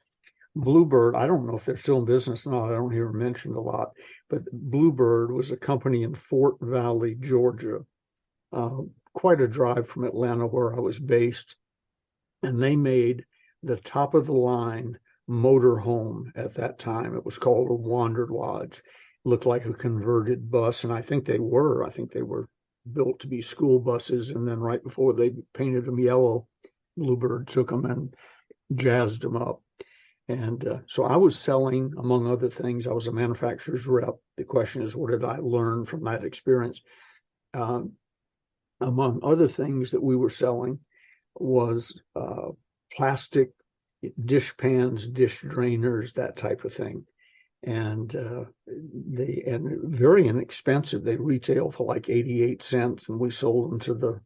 Bluebird, I don't know if they're still in business now. I don't hear them mentioned a lot, but Bluebird was a company in Fort Valley, Georgia, quite a drive from Atlanta, where I was based. and they made the top of the line motor home at that time. It was called a Wander Lodge. Looked like a converted bus, and I think they were. I think they were built to be school buses, and then right before they painted them yellow, Bluebird took them and jazzed them up. And so I was selling, among other things, I was a manufacturer's rep. The question is, what did I learn from that experience? Among other things that we were selling was plastic dish pans, dish drainers, that type of thing. And very inexpensive. They retail for like 88 cents, and we sold them to the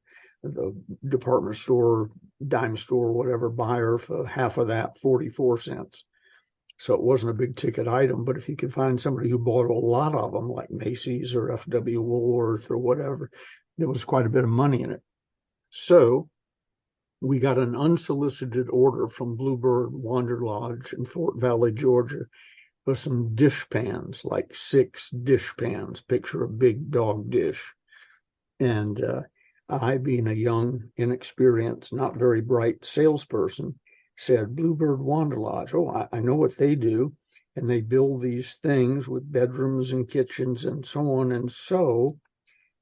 department store, dime store, whatever buyer for half of that, 44 cents. So it wasn't a big ticket item, but if you could find somebody who bought a lot of them, like Macy's or FW Woolworth or whatever, there was quite a bit of money in it. So we got an unsolicited order from Bluebird Wander Lodge in Fort Valley, Georgia, for some dish pans, like 6 dish pans, picture a big dog dish. And I, being a young, inexperienced, not very bright salesperson, said, Bluebird Wander Lodge, oh, I know what they do. And they build these things with bedrooms and kitchens and so on. And so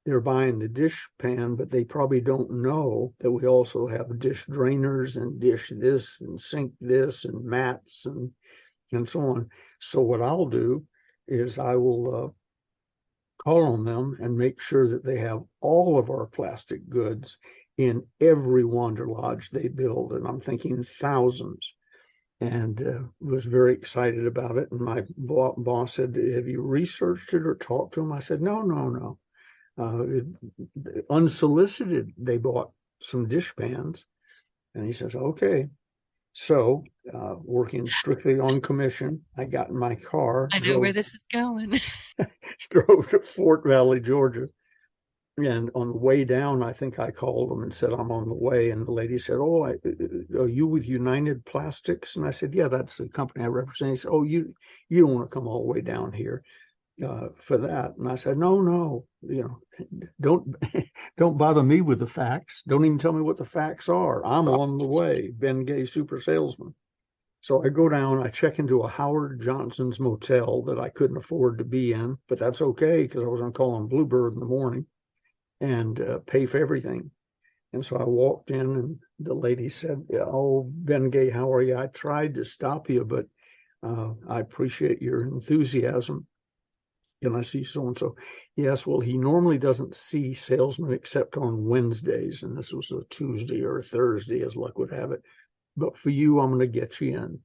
they're buying the dish pan, but they probably don't know that we also have dish drainers and dish this and sink this and mats and so on. So what I'll do is I will call on them and make sure that they have all of our plastic goods in every Wander Lodge they build. And I'm thinking thousands. And was very excited about it. And my boss said, have you researched it or talked to them? I said, no. Unsolicited, they bought some dish pans. And he says, okay. So, working strictly on commission, I got in my car. I know where this is going. Drove to Fort Valley, Georgia. And on the way down, I think I called them and said, I'm on the way. And the lady said, oh, are you with United Plastics? And I said, yeah, that's the company I represent. He said, oh, you don't want to come all the way down here for that. And I said, no, don't bother me with the facts. Don't even tell me what the facts are. I'm on the way. Ben Gay, super salesman. So I go down, I check into a Howard Johnson's motel that I couldn't afford to be in, but that's okay because I was on call on Bluebird in the morning and pay for everything. And so I walked in and the lady said, oh, Ben Gay, how are you? I tried to stop you, but I appreciate your enthusiasm. And I see so-and-so. Yes, well, he normally doesn't see salesmen except on Wednesdays. And this was a Tuesday or a Thursday, as luck would have it. But for you, I'm going to get you in.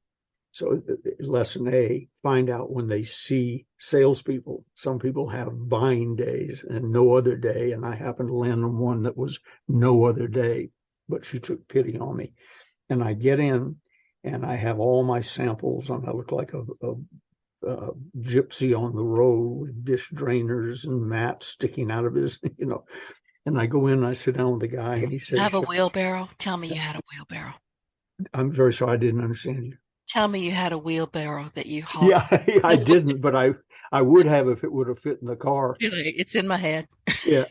So lesson A, find out when they see salespeople. Some people have buying days and no other day. And I happened to land on one that was no other day. But she took pity on me. And I get in and I have all my samples. I look like a gypsy on the road with dish drainers and mats sticking out of his, and I go in and I sit down with the guy and he says, have a wheelbarrow? Tell me you had a wheelbarrow. I'm very sorry, I didn't understand you. Tell me you had a wheelbarrow that you hauled. Yeah, I didn't, but I would have if it would have fit in the car. It's in my head. Yeah.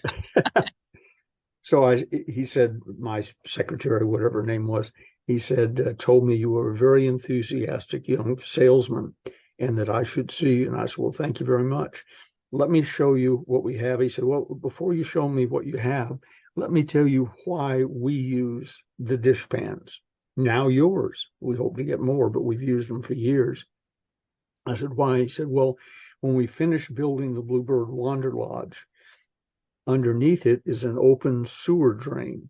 So he said, my secretary, whatever her name was, he said, told me you were a very enthusiastic young salesman and that I should see. And I said, well, thank you very much. Let me show you what we have. He said, well, before you show me what you have, let me tell you why we use the dish pans. Now yours. We hope to get more, but we've used them for years. I said, why? He said, well, when we finished building the Bluebird Wander Lodge, underneath it is an open sewer drain.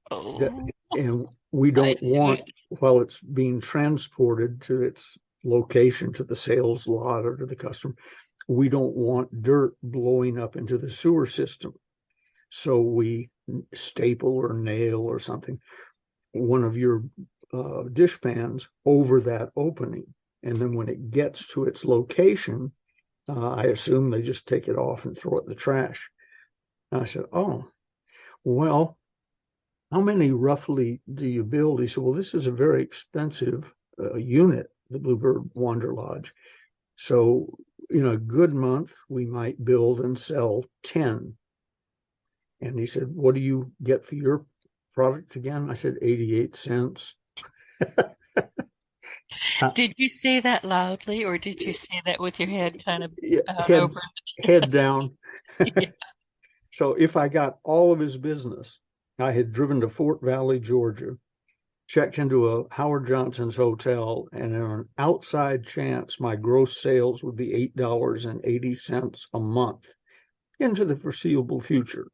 And we don't want, while it's being transported to its location, to the sales lot or to the customer, we don't want dirt blowing up into the sewer system. So we staple or nail or something one of your dish pans over that opening. And then when it gets to its location, I assume they just take it off and throw it in the trash. And I said, oh, well, how many roughly do you build? He said, well, this is a very expensive unit, the Bluebird Wander Lodge. So in a good month, we might build and sell 10. And he said, what do you get for your product again? I said, 88 cents. Did you say that loudly, or did you say that with your head kind of Yeah, over the head desk? down. Yeah. So if I got all of his business, I had driven to Fort Valley, Georgia, checked into a Howard Johnson's hotel, and on an outside chance, my gross sales would be $8.80 a month into the foreseeable future.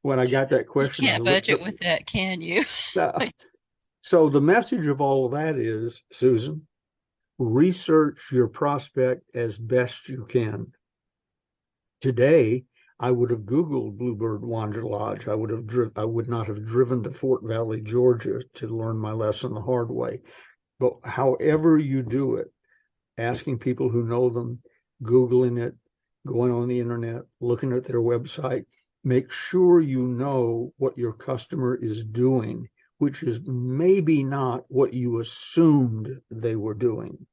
When I got that You question, I can't looked budget up. with that, can you? So the message of all of that is, Susan, research your prospect as best you can. Today, I would have Googled Bluebird Wander Lodge. I would not have driven to Fort Valley, Georgia to learn my lesson the hard way. But however you do it, asking people who know them, Googling it, going on the internet, looking at their website, make sure you know what your customer is doing, which is maybe not what you assumed they were doing.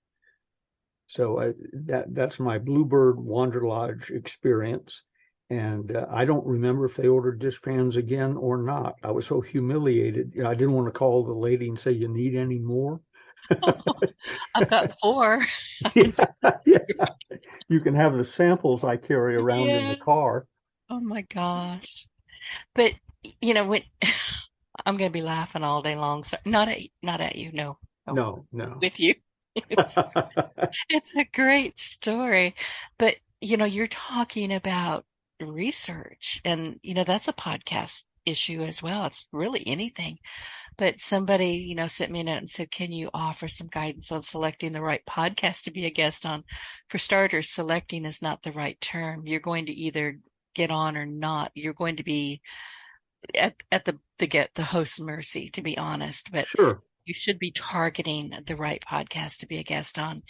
So that's my Bluebird Wander Lodge experience. And I don't remember if they ordered dishpans again or not. I was so humiliated. I didn't want to call the lady and say, "You need any more?" I've got four. I can. Yeah, yeah. You can have the samples I carry around in Yeah. the car. Oh my gosh. But when I'm going to be laughing all day long. So not at you. No, no, No, no. with you. It's it's a great story. But you're talking about research, and that's a podcast issue as well. It's really anything. But somebody, sent me a note and said, "Can you offer some guidance on selecting the right podcast to be a guest on?" For starters, selecting is not the right term. You're going to either get on or not. You're going to be at the host's mercy, to be honest. But Sure. you should be targeting the right podcast to be a guest on,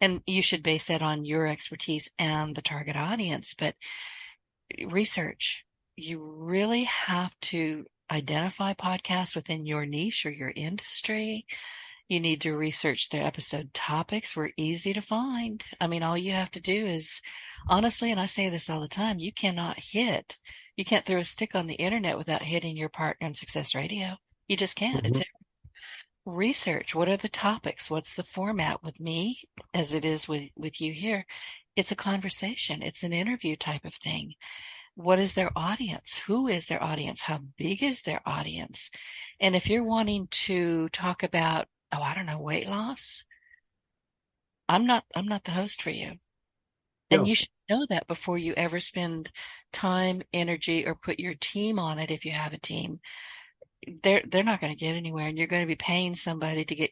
and you should base that on your expertise and the target audience. But research, you really have to identify podcasts within your niche or your industry. You need to research their episode topics. We're easy to find. I mean, all you have to do is, honestly, and I say this all the time, you can't throw a stick on the internet without hitting your partner in Success Radio. You just can't. Mhm. It's research. What are the topics? What's the format with me, as it is with you here? It's a conversation. It's an interview type of thing. What is their audience? Who is their audience? How big is their audience? And if you're wanting to talk about, oh, I don't know, weight loss, I'm not the host for you. And Yeah. you should know that before you ever spend time, energy, or put your team on it if you have a team. They're not going to get anywhere, and you're going to be paying somebody to get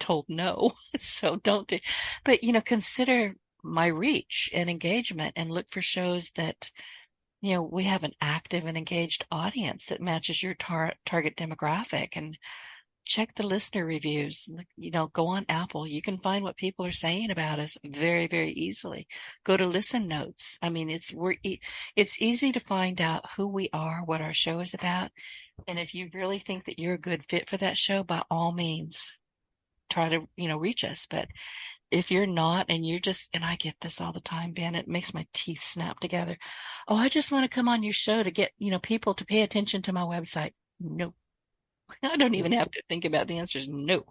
told no. So don't do, but consider my reach and engagement and look for shows that we have an active and engaged audience that matches your target demographic, and check the listener reviews. Go on Apple. You can find what people are saying about us very, very easily. Go to Listen Notes. I mean, it's easy to find out who we are, what our show is about. And if you really think that you're a good fit for that show, by all means, try to, reach us. But if you're not, and and I get this all the time, Ben, it makes my teeth snap together. Oh, I just want to come on your show to get, people to pay attention to my website. No, I don't even have to think about the answers. No,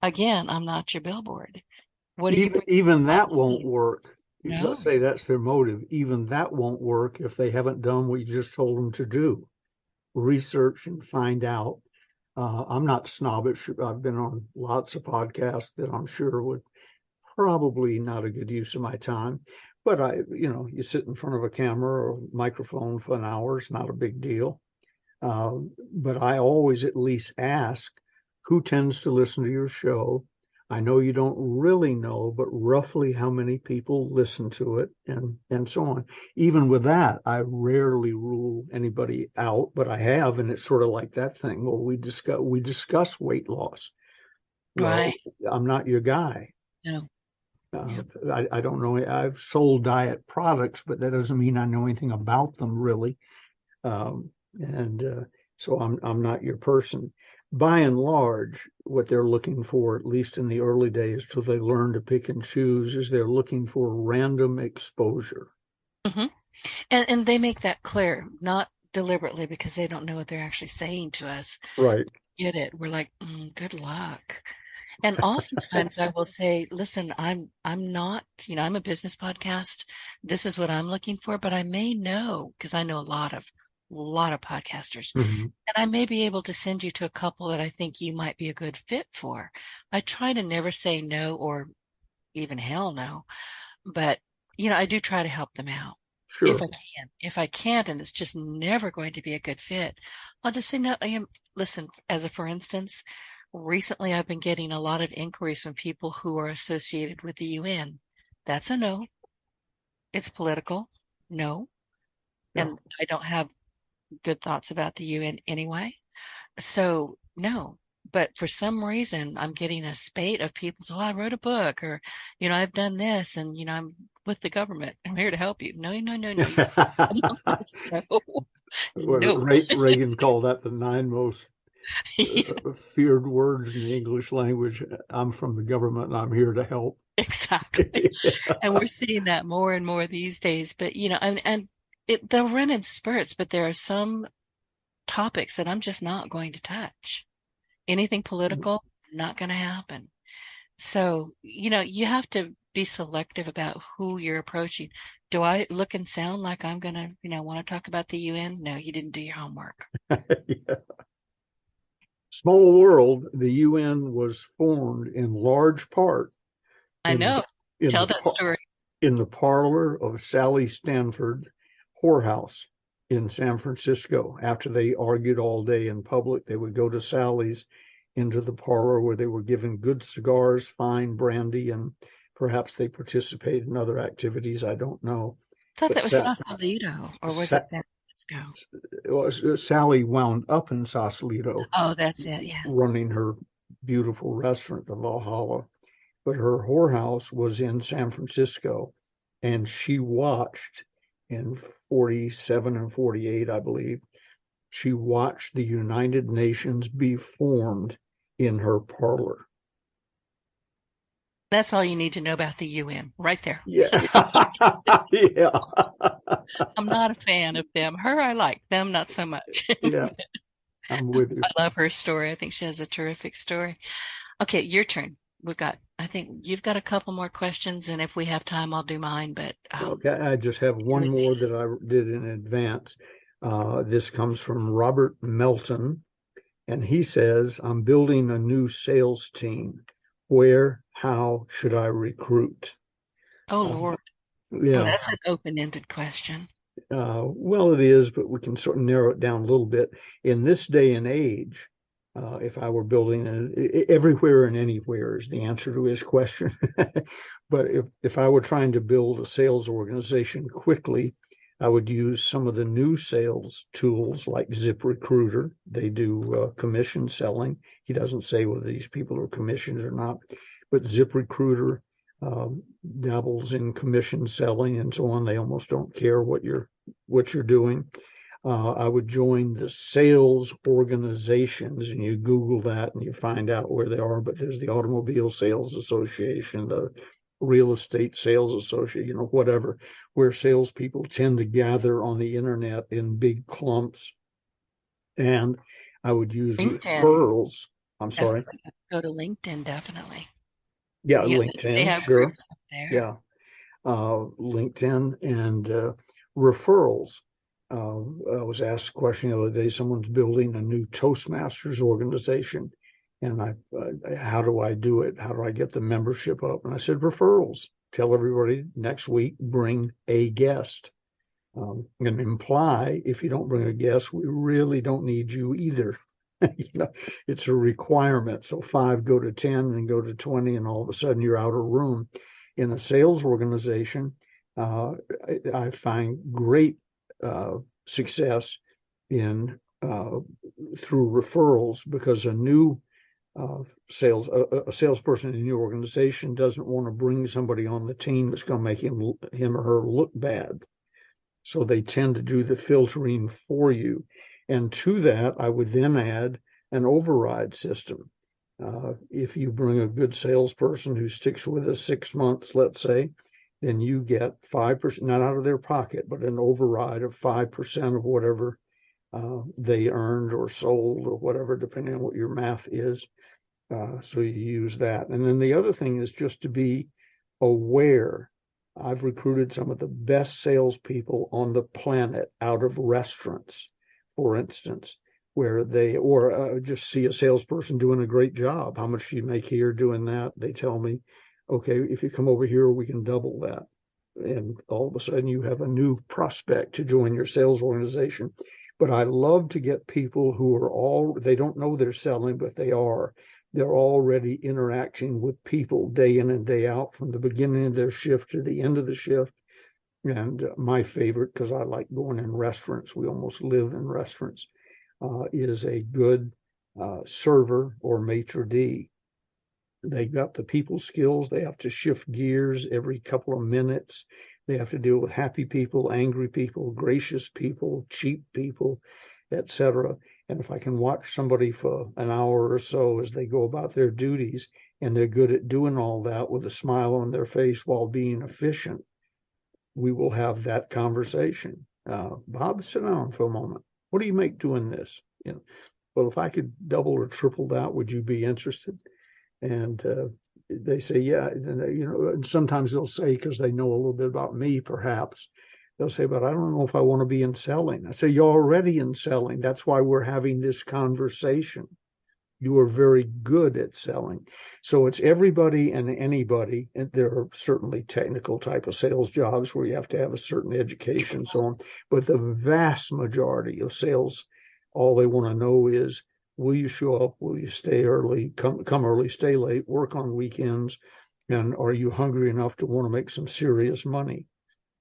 again, I'm not your billboard. What do you bring? Even that won't work. Let's No, say that's their motive. Even that won't work if they haven't done what you just told them to do. Research and find out. I'm not snobbish. I've been on lots of podcasts that I'm sure would probably not a good use of my time. But you sit in front of a camera or microphone for an hour. It's not a big deal. But I always at least ask who tends to listen to your show. I know you don't really know, but roughly how many people listen to it and so on. Even with that, I rarely rule anybody out, but I have, and it's sort of like that thing. Well, we discuss weight loss. Well, right? I'm not your guy. No. Uh, Yeah. I don't know. I've sold diet products, but that doesn't mean I know anything about them really. And so I'm not your person. By and large, what they're looking for, at least in the early days, till they learn to pick and choose, is they're looking for random exposure. hmm And they make that clear, not deliberately, because they don't know what they're actually saying to us. Right. Get it? We're like, Good luck. And oftentimes I will say, listen, I'm not, I'm a business podcast. This is what I'm looking for, but I may know, because I know a lot of podcasters, Mm-hmm. and I may be able to send you to a couple that I think you might be a good fit for. I try to never say no or even hell no, but I do try to help them out if Sure. I can. If I can't, and it's just never going to be a good fit, I'll just say no. Listen, for instance, recently I've been getting a lot of inquiries from people who are associated with the UN. That's a no. It's political. No. Yeah. And I don't have good thoughts about the UN anyway. So no. But for some reason, I'm getting a spate of people. So I wrote a book, or, I've done this, and, I'm with the government. I'm here to help you. No, no, no, no. No, no. Reagan called that the 9 most Yeah, feared words in the English language. I'm from the government and I'm here to help. exactly. And we're seeing that more and more these days. But, they'll run in spurts, but there are some topics that I'm just not going to touch. Anything political, not going to happen. So, you have to be selective about who you're approaching. Do I look and sound like I'm going to, want to talk about the UN? No, you didn't do your homework. Yeah. Small world, the UN was formed in large part I know. in Tell the that story. in the parlor of Sally Stanford whorehouse in San Francisco. After they argued all day in public, they would go to Sally's into the parlor where they were given good cigars, fine brandy, and perhaps they participated in other activities. I don't know. I thought But that was Sausalito, or was it San Francisco? Sally wound up in Sausalito Oh, that's it. Yeah. running her beautiful restaurant, the Valhalla. But her whorehouse was in San Francisco, and she watched in 47 and 48, I believe, she watched the United Nations be formed in her parlor. That's all you need to know about the UN, right there. Yeah. Yeah. I'm not a fan of them. Her, I like. Them, not so much. Yeah, I'm with you. I love her story. I think she has a terrific story. Okay, your turn. I think you've got a couple more questions, and if we have time, I'll do mine. But Okay, I just have one more that I did in advance. This comes from Robert Melton, and he says, I'm building a new sales team. Where, how should I recruit? oh, Lord. Yeah. Oh, that's an open-ended question. Well, it is, but we can sort of narrow it down a little bit. In this day and age, if I were building everywhere and anywhere is the answer to his question. But if I were trying to build a sales organization quickly, I would use some of the new sales tools like ZipRecruiter. They do commission selling. He doesn't say whether these people are commissioned or not, but ZipRecruiter dabbles in commission selling and so on. They almost don't care what you're doing. I would join the sales organizations, and you Google that and you find out where they are. But there's the Automobile Sales Association, the Real Estate Sales Association, whatever, where salespeople tend to gather on the internet in big clumps. And I would use LinkedIn. referrals. I'm sorry. Definitely. Go to LinkedIn, definitely. Yeah, LinkedIn. They have sure. groups up there. Yeah. LinkedIn and referrals. I was asked a question the other day. Someone's building a new Toastmasters organization, and how do I do it? How do I get the membership up? And I said referrals. Tell everybody next week, bring a guest, and imply if you don't bring a guest, we really don't need you either. It's a requirement. So 5 go to 10, then go to 20, and all of a sudden you're out of room. In a sales organization, I find great success in through referrals, because a new salesperson in your organization doesn't want to bring somebody on the team that's going to make him or her look bad. So they tend to do the filtering for you. And to that, I would then add an override system. If you bring a good salesperson who sticks with us 6 months, let's say, then you get 5%, not out of their pocket, but an override of 5% of whatever they earned or sold or whatever, depending on what your math is. So you use that. And then the other thing is just to be aware. I've recruited some of the best salespeople on the planet out of restaurants, for instance, where just see a salesperson doing a great job. How much do you make here doing that? They tell me, okay, if you come over here, we can double that. And all of a sudden you have a new prospect to join your sales organization. But I love to get people who they don't know they're selling, but they're already interacting with people day in and day out from the beginning of their shift to the end of the shift. And my favorite, because I like going in restaurants, we almost live in restaurants, is a good server or maitre d'. They got the people skills. They have to shift gears every couple of minutes. They have to deal with happy people, angry people, gracious people, cheap people, etc. And if I can watch somebody for an hour or so as they go about their duties, and they're good at doing all that with a smile on their face while being efficient, we will have that conversation. Bob, sit down for a moment. What do you make doing this? Well, if I could double or triple that, would you be interested? And they say, yeah. And sometimes they'll say, because they know a little bit about me, perhaps, they'll say, but I don't know if I want to be in selling. I say, you're already in selling. That's why we're having this conversation. You are very good at selling. So it's everybody and anybody. And there are certainly technical type of sales jobs where you have to have a certain education and so on. But the vast majority of sales, all they want to know is, will you show up? Will you stay early? Come early, stay late, work on weekends? And are you hungry enough to want to make some serious money?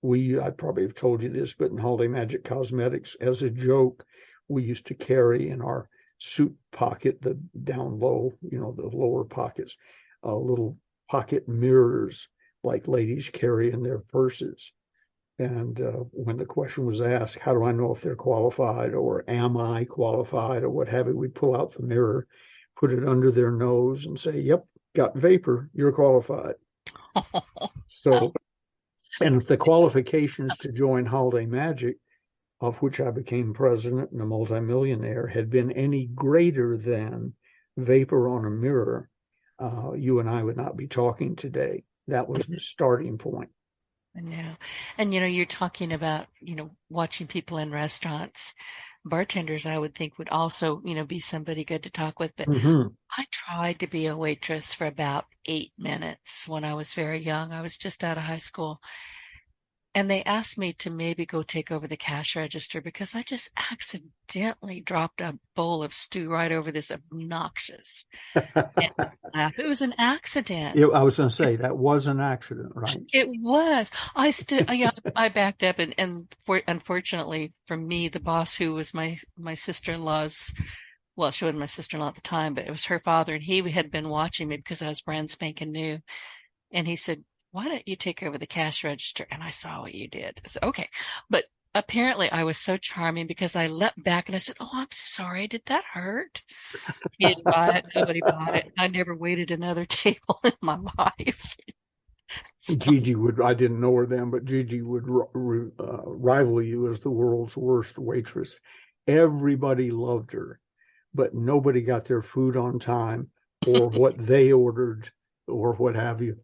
I probably have told you this, but in Holiday Magic Cosmetics, as a joke, we used to carry in our suit pocket, the down low, the lower pockets, little pocket mirrors like ladies carry in their purses. And when the question was asked, how do I know if they're qualified, or am I qualified, or what have you, we'd pull out the mirror, put it under their nose and say, yep, got vapor, you're qualified. So, and if the qualifications to join Holiday Magic, of which I became president and a multimillionaire, had been any greater than vapor on a mirror, you and I would not be talking today. That was the starting point. Yeah. And, you're talking about, watching people in restaurants. Bartenders, I would think, would also, be somebody good to talk with. But I tried to be a waitress for about 8 minutes when I was very young. I was just out of high school. And they asked me to maybe go take over the cash register because I just accidentally dropped a bowl of stew right over this obnoxious. It was an accident. I was going to say that was an accident, right? It was. I backed up, and unfortunately for me, the boss, who was my sister-in-law's, well, she wasn't my sister-in-law at the time, but it was her father, and he had been watching me because I was brand spanking new, and he said, why don't you take over the cash register? And I saw what you did. I said, okay. But apparently I was so charming because I leapt back and I said, oh, I'm sorry. Did that hurt? He didn't buy it. Nobody bought it. I never waited another table in my life. So. Gigi I didn't know her then, but Gigi would rival you as the world's worst waitress. Everybody loved her, but nobody got their food on time or what they ordered or what have you.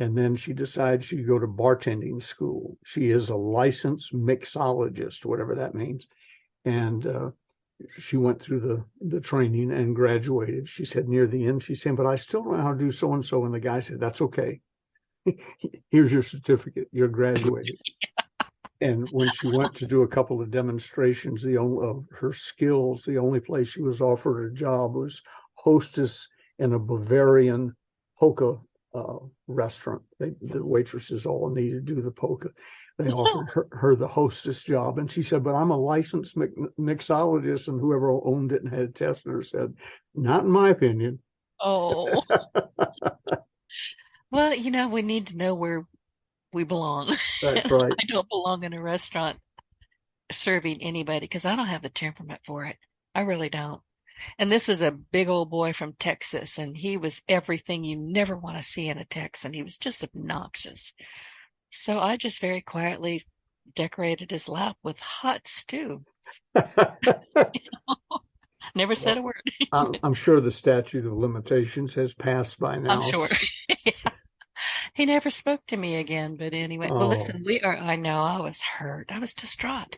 And then she decided she'd go to bartending school. She is a licensed mixologist, whatever that means. And she went through the training and graduated. She said near the end, she said, but I still don't know how to do so-and-so. And the guy said, that's okay. Here's your certificate. You're graduated. And when she went to do a couple of demonstrations of her skills, the only place she was offered a job was hostess in a Bavarian polka restaurant. The waitresses all needed to do the polka. They offered her the hostess job, and she said, but I'm a licensed mixologist, and whoever owned it and had tested her said, not in my opinion. Oh. Well, we need to know where we belong. That's right. I don't belong in a restaurant serving anybody because I don't have the temperament for it. I really don't. And this was a big old boy from Texas, and he was everything you never want to see in a Texan. He was just obnoxious. So I just very quietly decorated his lap with hot stew. Never said Well, a word. I'm sure the statute of limitations has passed by I'm now. sure. Yeah. He never spoke to me again. But anyway, well, Oh, listen, I know I was hurt. I was distraught.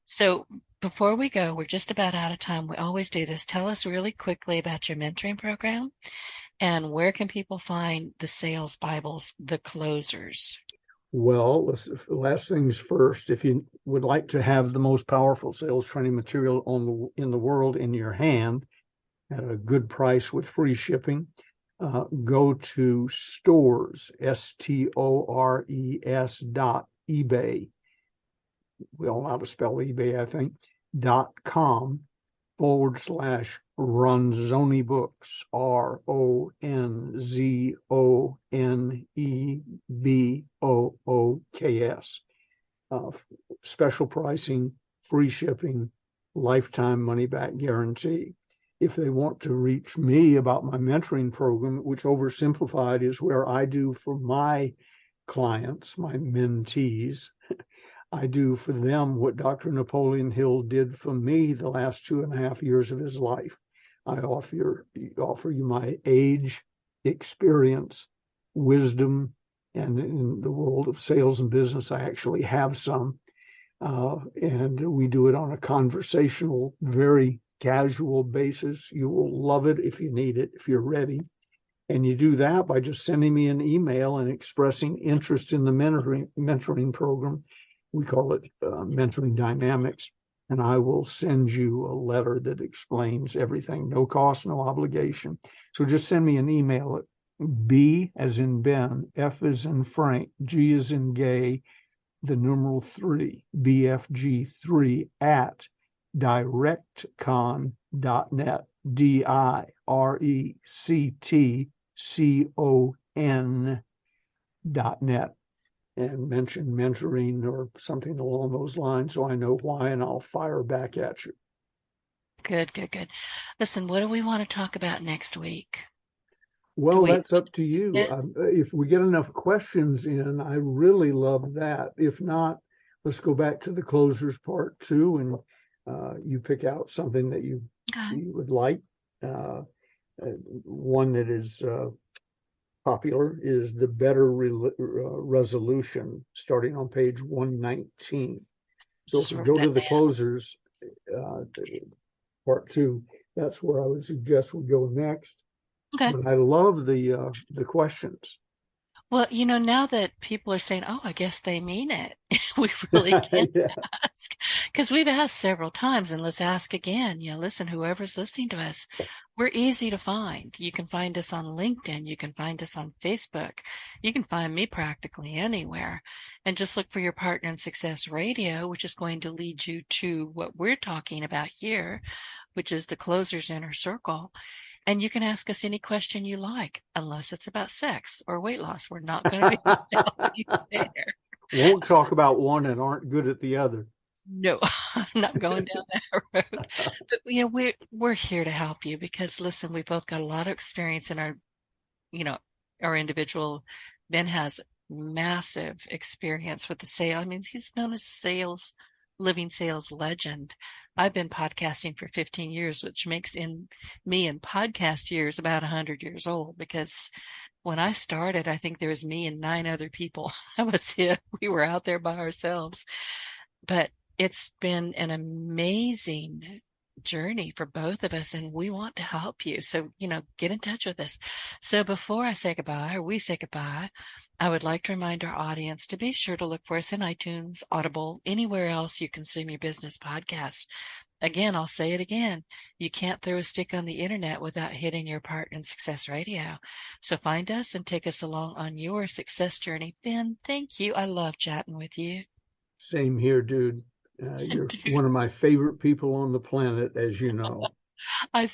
So before we go, we're just about out of time. We always do this. Tell us really quickly about your mentoring program and where can people find the sales Bibles, the closers? well, last things first. If you would like to have the most powerful sales training material in the world in your hand at a good price with free shipping, go to stores, stores.ebay. We all know how to spell eBay, I think, .com/Ronzoni Books, RONZONEBOOKS. Special pricing, free shipping, lifetime money back guarantee. If they want to reach me about my mentoring program, which oversimplified is where I do for my clients, my mentees, I do for them what Dr. Napoleon Hill did for me the last 2.5 years of his life. I offer you my age, experience, wisdom, and in the world of sales and business, I actually have some. And we do it on a conversational, very casual basis. You will love it if you need it, if you're ready. And you do that by just sending me an email and expressing interest in the mentoring program. We call it Mentoring Dynamics. And I will send you a letter that explains everything. No cost, no obligation. So just send me an email at B as in Ben, F as in Frank, G as in Gay, the numeral 3, BFG3 at directcon.net, directcon.net, and mention mentoring or something along those lines so I know why, and I'll fire back at you. Good, good, good. Listen, what do we want to talk about next week? Well, that's up to you. If we get enough questions in, I really love that. If not, let's go back to the closers part 2, and you pick out something that you would like. One that is popular is the better resolution, starting on page 119. So if we go to the closers, part 2, that's where I would suggest we go next. Okay. But I love the questions. Well, now that people are saying, oh, I guess they mean it, we really can ask. Because we've asked several times, and let's ask again. Listen, whoever's listening to us, we're easy to find. You can find us on LinkedIn. You can find us on Facebook. You can find me practically anywhere. And just look for your Partner in Success Radio, which is going to lead you to what we're talking about here, which is the Closers Inner Circle. And you can ask us any question you like, unless it's about sex or weight loss. We're not going to be there. Won't talk about one and aren't good at the other. No, I'm not going down that road. But we're here to help you because listen, we've both got a lot of experience in our individual. Ben has massive experience with the sale. I mean, he's known as living sales legend. I've been podcasting for 15 years, which makes me in podcast years about 100 years old, because when I started, I think there was me and 9 other people. That was it. We were out there by ourselves. But it's been an amazing journey for both of us, and we want to help you. So, get in touch with us. So before I say goodbye, or we say goodbye, I would like to remind our audience to be sure to look for us in iTunes, Audible, anywhere else you consume your business podcast. Again, I'll say it again. You can't throw a stick on the internet without hitting your Partner in Success Radio. So find us and take us along on your success journey. Ben, thank you. I love chatting with you. Same here, dude. You're one of my favorite people on the planet, as you know. I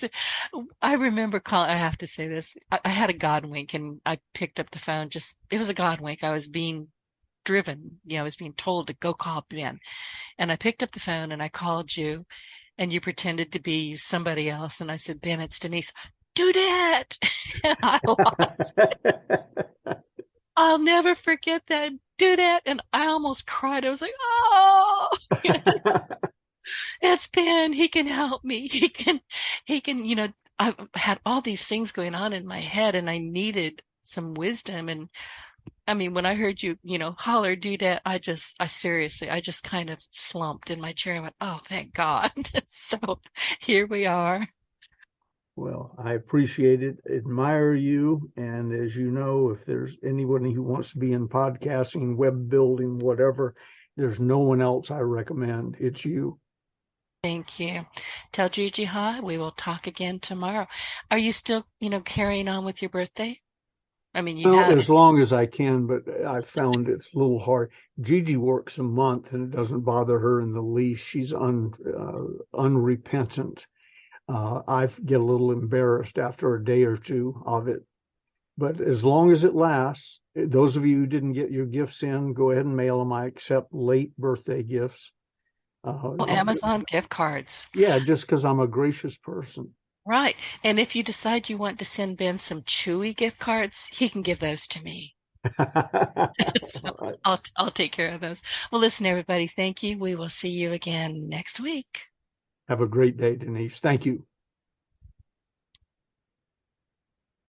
remember calling, I have to say this. I had a God wink and I picked up the phone. It was a God wink. I was being driven, I was being told to go call Ben. And I picked up the phone and I called you and you pretended to be somebody else. And I said, Ben, it's Denise. Do that. And I lost it. I'll never forget that. Do that. And I almost cried. I was like, oh. that's Ben. He can help me. He can, I've had all these things going on in my head and I needed some wisdom. And I mean, when I heard you, holler, do that, I just kind of slumped in my chair and went, oh, thank God. So here we are. Well, I appreciate it, admire you. And as you know, if there's anybody who wants to be in podcasting, web building, whatever, there's no one else I recommend. It's you. Thank you. Tell Gigi hi. We will talk again tomorrow. Are you still, carrying on with your birthday? I mean, you Well, had as it. long as I can, but I found it's a little hard. Gigi works a month and it doesn't bother her in the least. She's unrepentant. I get a little embarrassed after a day or two of it. But as long as it lasts, those of you who didn't get your gifts in, go ahead and mail them. I accept late birthday gifts. Well, Amazon gift cards. Yeah, just because I'm a gracious person. Right. And if you decide you want to send Ben some Chewy gift cards, he can give those to me. So All right. I'll take care of those. Well, listen, everybody, thank you. We will see you again next week. Have a great day, Denise. Thank you.